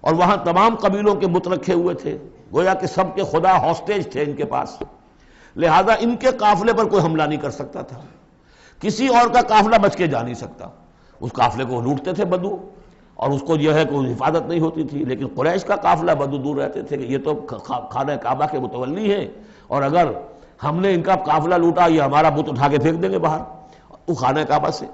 اور وہاں تمام قبیلوں کے بت رکھے ہوئے تھے، گویا کہ سب کے خدا ہاسٹیج تھے ان کے پاس، لہذا ان کے قافلے پر کوئی حملہ نہیں کر سکتا تھا، کسی اور کا قافلہ بچ کے جا نہیں سکتا. اس قافلے کو لوٹتے تھے بدو اور اس کو جو ہے کوئی حفاظت نہیں ہوتی تھی. لیکن قریش کا قافلہ بدو دور رہتے تھے کہ یہ تو خانہ کعبہ کے متولی ہیں، اور اگر ہم نے ان کا قافلہ لوٹا یہ ہمارا بت اٹھا کے پھینک دیں گے باہر وہ خانہ کعبہ سے.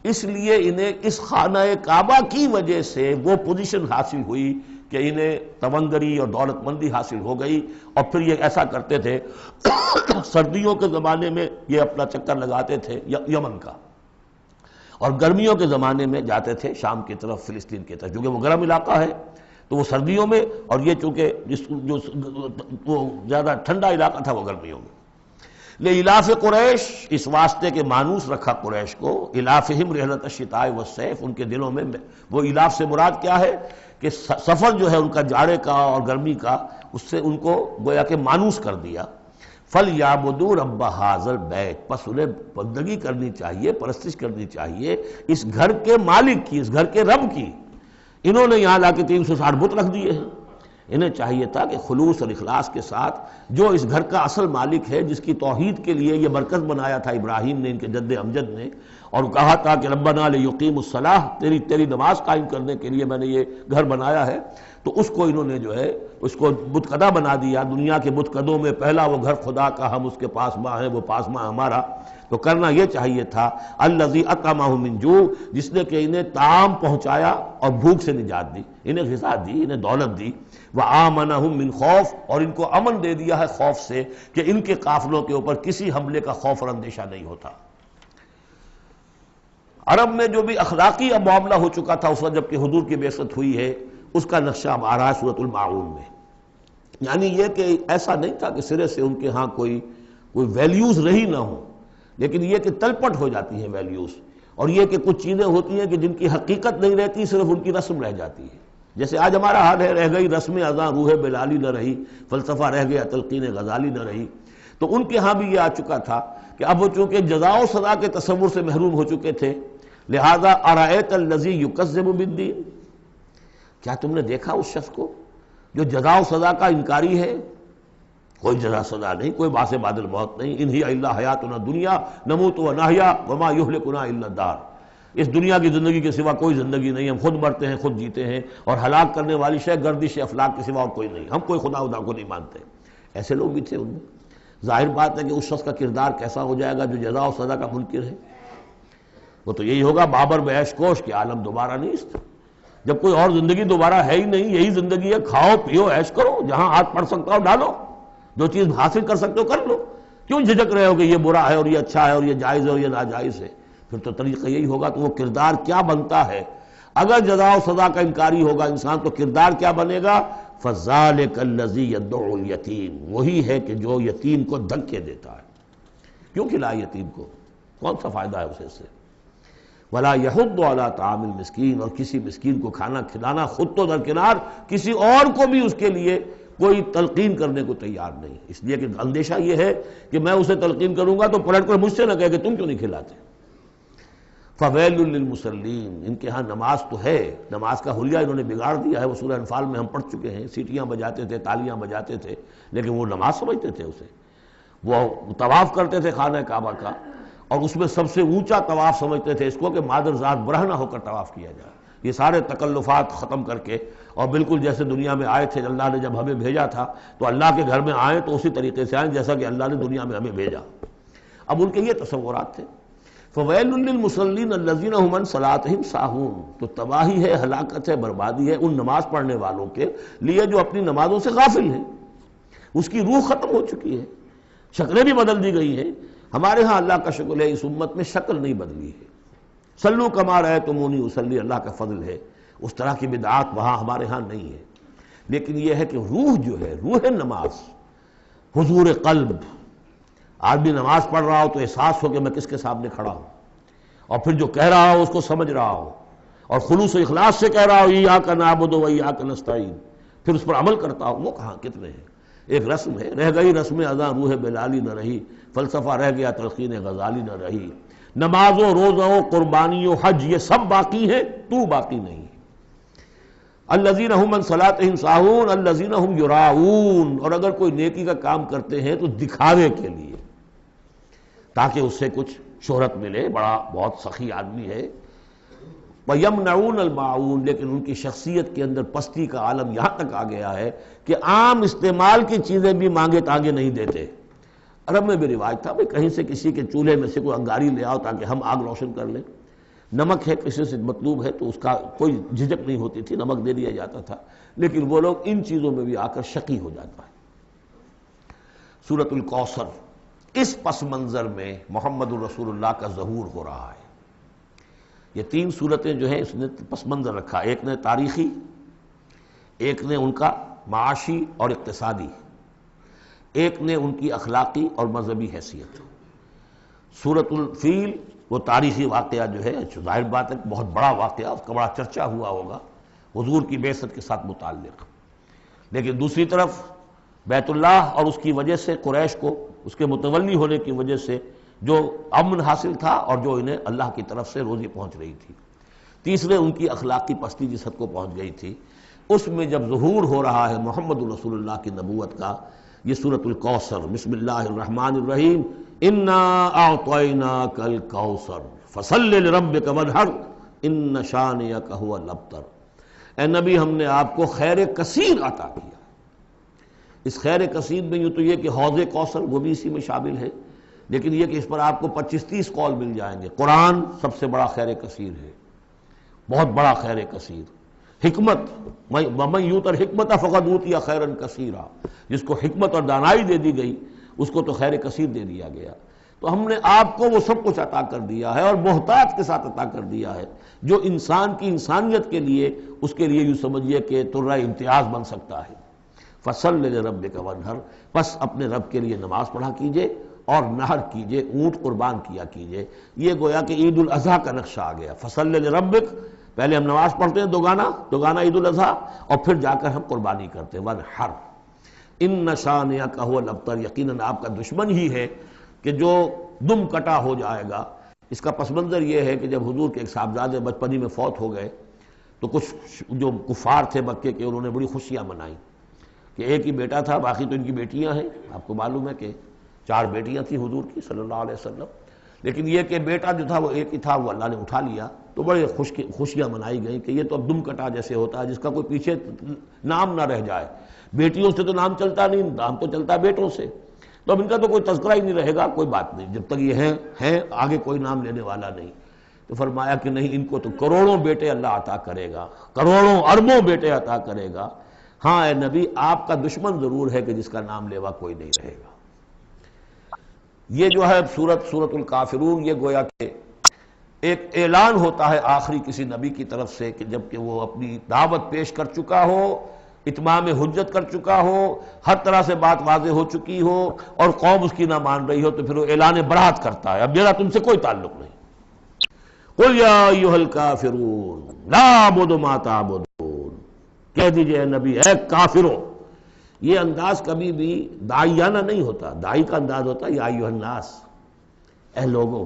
اس لیے انہیں اس خانہ کعبہ کی وجہ سے وہ پوزیشن حاصل ہوئی کہ انہیں تونگری اور دولت مندی حاصل ہو گئی. اور پھر یہ ایسا کرتے تھے سردیوں کے زمانے میں یہ اپنا چکر لگاتے تھے یمن کا، اور گرمیوں کے زمانے میں جاتے تھے شام کی طرف، فلسطین کی طرف، کیونکہ وہ گرم علاقہ ہے تو وہ سردیوں میں، اور یہ چونکہ جو وہ زیادہ ٹھنڈا علاقہ تھا وہ گرمیوں میں. لإلاف قریش، اس واسطے کے مانوس رکھا قریش کو، الافہم رحلۃ الشتاء والصیف، ان کے دلوں میں وہ الاف سے مراد کیا ہے کہ سفر جو ہے ان کا جاڑے کا اور گرمی کا، اس سے ان کو گویا کہ مانوس کر دیا. فَلْيَعْبُدُوا رَبَّ هَٰذَا الْبَيْتِ، پس انہیں بندگی کرنی چاہیے، پرستش کرنی چاہیے اس گھر کے مالک کی، اس گھر کے رب کی. انہوں نے یہاں لا کے 360 بت رکھ دیے ہیں. انہیں چاہیے تھا کہ خلوص اور اخلاص کے ساتھ جو اس گھر کا اصل مالک ہے، جس کی توحید کے لیے یہ مرکز بنایا تھا ابراہیم نے، ان کے جد امجد نے، اور کہا تھا کہ ربنا لیقیموا الصلاۃ، تیری نماز قائم کرنے کے لیے میں نے یہ گھر بنایا ہے، تو اس کو انہوں نے جو ہے اس کو بت قدہ بنا دیا. دنیا کے بت قدوں میں پہلا وہ گھر خدا کا، ہم اس کے پاس ماں ہیں، وہ پاس ماں ہمارا. تو کرنا یہ چاہیے تھا الذی اطعمہم من جوع، جس نے کہ انہیں طعام پہنچایا اور بھوک سے نجات دی، انہیں غذا دی، انہیں دولت دی. وآمنہم من خوف، اور ان کو امن دے دیا ہے خوف سے کہ ان کے قافلوں کے اوپر کسی حملے کا خوف اور اندیشہ نہیں ہوتا. عرب میں جو بھی اخلاقی اب معاملہ ہو چکا تھا اس وقت جب کہ حضور کی بعثت ہوئی ہے، اس کا نقشہ اب آ رہا ہے سورۃ الماعون میں. یعنی یہ کہ ایسا نہیں تھا کہ سرے سے ان کے ہاں کوئی ویلیوز رہی نہ ہوں، لیکن یہ کہ تلپٹ ہو جاتی ہیں ویلیوز، اور یہ کہ کچھ چیزیں ہوتی ہیں کہ جن کی حقیقت نہیں رہتی، صرف ان کی رسم رہ جاتی ہے. جیسے آج ہمارا حال ہے، رہ گئی رسم اذاں روح بلالی نہ رہی، فلسفہ رہ گیا تلقین غزالی نہ رہی. تو ان کے ہاں بھی یہ آ چکا تھا کہ اب وہ چونکہ جزا و سزا کے تصور سے محروم ہو چکے تھے، لہذا ارأیت الذی یکذب بالدین، کیا تم نے دیکھا اس شخص کو جو جزا و سزا کا انکاری ہے؟ کوئی جزا سزا نہیں، کوئی باعث بعد الموت نہیں. ان ہی الا حیاتنا الدنیا نموت و نحیا وما یہلکنا الا الدار، اس دنیا کی زندگی کے سوا کوئی زندگی نہیں، ہم خود مرتے ہیں خود جیتے ہیں، اور ہلاک کرنے والی شے گردش افلاک کے سوا اور کوئی نہیں، ہم کوئی خدا کو نہیں مانتے. ایسے لوگ بھی تھے ان میں. ظاہر بات ہے کہ اس شخص کا کردار کیسا ہو جائے گا جو جزا و سزا کا منکر ہے. وہ تو یہی ہوگا بابر بیش کوش کہ عالم دوبارہ نہیں است. جب کوئی اور زندگی دوبارہ ہے ہی نہیں، یہی زندگی ہے، کھاؤ پیو عیش کرو، جہاں ہاتھ پڑ سکتا ہو ڈالو، جو چیز حاصل کر سکتے ہو کر لو. کیوں جھجک رہے ہو کہ یہ برا ہے اور یہ اچھا ہے اور یہ جائز ہے اور یہ ناجائز ہے؟ پھر تو طریقہ یہی ہوگا. تو وہ کردار کیا بنتا ہے اگر جزا و سزا کا انکاری ہوگا انسان، تو کردار کیا بنے گا؟ فَذَلِكَ الَّذِي يَدُعُّ الْيَتِيمَ، وہی ہے کہ جو یتیم کو دھکے دیتا ہے. کیوں کھلائے یتیم کو؟ کون سا فائدہ ہے اسے سے؟ وَلَا يَحُضُّ عَلَىٰ طَعَامِ الْمِسْكِينِ، اور کسی مسکین کو کھانا کھلانا خود تو درکنار، کسی اور کو بھی اس کے لیے کوئی تلقین کرنے کو تیار نہیں. اس لیے کہ اندیشہ یہ ہے کہ میں اسے تلقین کروں گا تو پلٹ کر مجھ سے نہ کہے کہ تم کیوں نہیں کھلاتے. فَوَيْلٌ لِّلْمُصَلِّينَ، ان کے ہاں نماز تو ہے، نماز کا حلیہ انہوں نے بگاڑ دیا ہے. وہ سورہ انفال میں ہم پڑھ چکے ہیں، سیٹیاں بجاتے تھے، تالیاں بجاتے تھے، لیکن وہ نماز سمجھتے تھے اسے. وہ طواف کرتے تھے خانہ کعبہ کا، اور اس میں سب سے اونچا طواف سمجھتے تھے اس کو کہ مادر ذات برہنہ ہو کر طواف کیا جائے. یہ سارے تکلفات ختم کر کے، اور بالکل جیسے دنیا میں آئے تھے، اللہ نے جب ہمیں بھیجا تھا تو اللہ کے گھر میں آئیں تو اسی طریقے سے آئیں جیسا کہ اللہ نے دنیا میں ہمیں بھیجا۔ اب ان کے یہ تصورات تھے۔ فویل للمصلین الذین هم عن صلاتهم ساہون، تو تباہی ہے، ہلاکت ہے، بربادی ہے ان نماز پڑھنے والوں کے لیے جو اپنی نمازوں سے غافل ہیں۔ اس کی روح ختم ہو چکی ہے، شکلیں بھی بدل دی گئی ہیں۔ ہمارے ہاں اللہ کا شکر ہے اس امت میں شکل نہیں بدلی ہے۔ صلو کما رأیتمونی اصلی، اللہ کا فضل ہے، اس طرح کی بدعات وہاں ہمارے ہاں نہیں ہے۔ لیکن یہ ہے کہ روح جو ہے، روح نماز، حضور قلب، آدمی نماز پڑھ رہا ہو تو احساس ہو کہ میں کس کے سامنے کھڑا ہوں، اور پھر جو کہہ رہا ہو اس کو سمجھ رہا ہو، اور خلوص و اخلاص سے کہہ رہا ہو ایاک نعبد و ایاک نستعین، پھر اس پر عمل کرتا ہو، وہ کہاں کتنے ہیں۔ ایک رسم ہے، رہ گئی رسم اذاں روح بلالی نہ رہی، فلسفہ رہ گیا تلقین غزالی نہ رہی۔ نماز و روزہ و قربانی و حج یہ سب باقی ہیں، تو باقی نہیں۔ الذین هم عن صلاتهم ساہون الذین هم یراؤون، اور اگر کوئی نیکی کا کام کرتے ہیں تو دکھاوے کے لیے، تاکہ اس سے کچھ شہرت ملے، بڑا بہت سخی آدمی ہے۔ وَيَمْنَعُونَ الْمَاعُونَ، لیکن ان کی شخصیت کے اندر پستی کا عالم یہاں تک آ گیا ہے کہ عام استعمال کی چیزیں بھی مانگے تانگے نہیں دیتے۔ عرب میں بھی رواج تھا بھئی کہیں سے کسی کے چولہے میں سے کوئی انگاری لے آؤ تاکہ ہم آگ روشن کر لیں، نمک ہے کسی سے مطلوب ہے تو اس کا کوئی جھجک نہیں ہوتی تھی، نمک دے دیا جاتا تھا۔ لیکن وہ لوگ ان چیزوں میں بھی آ کر شقی ہو جاتا ہے۔ سورۃ الکوثر، اس پس منظر میں محمد الرسول اللہ کا ظہور ہو رہا ہے۔ یہ تین صورتیں جو ہیں اس نے پس منظر رکھا، ایک نے تاریخی، ایک نے ان کا معاشی اور اقتصادی، ایک نے ان کی اخلاقی اور مذہبی حیثیت۔ سورۃ الفیل وہ تاریخی واقعہ جو ہے، ظاہر بات ہے بہت بڑا واقعہ، اس کا بڑا چرچا ہوا ہوگا حضور کی بعثت کے ساتھ متعلق۔ لیکن دوسری طرف بیت اللہ اور اس کی وجہ سے قریش کو، اس کے متولی ہونے کی وجہ سے جو امن حاصل تھا اور جو انہیں اللہ کی طرف سے روزی پہنچ رہی تھی۔ تیسرے ان کی اخلاقی پستی جس حد کو پہنچ گئی تھی، اس میں جب ظہور ہو رہا ہے محمد الرسول اللہ کی نبوت کا، یہ سورۃ الکوثر، بسم اللہ الرحمن الرحیم، انا اعطیناک الکوثر فصل لربک وانحر ان شانئک ھو الابتر۔ اے نبی ہم نے آپ کو خیر کثیر عطا کیا۔ اس خیر کثیر میں یوں تو یہ کہ حوض کوثر وہ بھی اسی میں شامل ہے، لیکن یہ کہ اس پر آپ کو 25-30 قول مل جائیں گے۔ قرآن سب سے بڑا خیر کثیر ہے، بہت بڑا خیر کثیر۔ حکمت، وَمَن یُؤْتَ الْحِکْمَةَ فَقَدْ أُوتِیَ خَیْرًا کَثِیرًا، جس کو حکمت اور دانائی دے دی گئی اس کو تو خیر کثیر دے دیا گیا۔ تو ہم نے آپ کو وہ سب کچھ عطا کر دیا ہے، اور محتاط کے ساتھ عطا کر دیا ہے، جو انسان کی انسانیت کے لیے، اس کے لیے یوں سمجھیے کہ ترہ امتیاز بن سکتا ہے۔ فصل لربک وانحر، بس اپنے رب کے لیے نماز پڑھا کیجئے اور نحر کیجئے، اونٹ قربان کیا کیجئے۔ یہ گویا کہ عید الاضحیٰ کا نقشہ آ گیا۔ فصل لربک، پہلے ہم نماز پڑھتے ہیں دوگانا عید الاضحیٰ، اور پھر جا کر ہم قربانی کرتے ہیں وانحر ان شانئک ھو الابتر، یقیناً آپ کا دشمن ہی ہے کہ جو دم کٹا ہو جائے گا۔ اس کا پس منظر یہ ہے کہ جب حضور کے ایک صاحبزادے بچپنی میں فوت ہو گئے تو کچھ جو کفار تھے مکے کے، انہوں نے بڑی خوشیاں منائیں کہ ایک ہی بیٹا تھا، باقی تو ان کی بیٹیاں ہیں۔ آپ کو معلوم ہے کہ 4 بیٹیاں تھیں حضور کی صلی اللہ علیہ وسلم، لیکن یہ کہ بیٹا جو تھا وہ ایک ہی تھا، وہ اللہ نے اٹھا لیا، تو بڑے خوشیاں منائی گئیں کہ یہ تو اب دم کٹا جیسے ہوتا ہے جس کا کوئی پیچھے نام نہ رہ جائے۔ بیٹیوں سے تو نام چلتا نہیں، نام تو چلتا بیٹوں سے، تو اب ان کا تو کوئی تذکرہ ہی نہیں رہے گا، کوئی بات نہیں، جب تک یہ ہیں آگے کوئی نام لینے والا نہیں۔ تو فرمایا کہ نہیں، ان کو تو کروڑوں بیٹے اللہ عطا کرے گا، کروڑوں اربوں بیٹے عطا کرے گا۔ ہاں اے نبی، آپ کا دشمن ضرور ہے کہ جس کا نام لیوا کوئی نہیں رہے گا۔ یہ جو ہے سورۃ الکافرون، یہ گویا کہ ایک اعلان ہوتا ہے آخری کسی نبی کی طرف سے کہ جب کہ وہ اپنی دعوت پیش کر چکا ہو، اتمام حجت کر چکا ہو، ہر طرح سے بات واضح ہو چکی ہو، اور قوم اس کی نہ مان رہی ہو، تو پھر وہ اعلان برات کرتا ہے، اب میرا تم سے کوئی تعلق نہیں۔ قُلْ يَا أَيُّهَا الْكَافِرُونَ لَا أَعْبُدُ مَا تَعْبُدُونَ، کہہ دیجئے اے نبی، اے کافروں۔ یہ انداز کبھی بھی داعیانہ نہیں ہوتا، داعی کا انداز ہوتا ہے یا ایھا الناس، اے لوگوں۔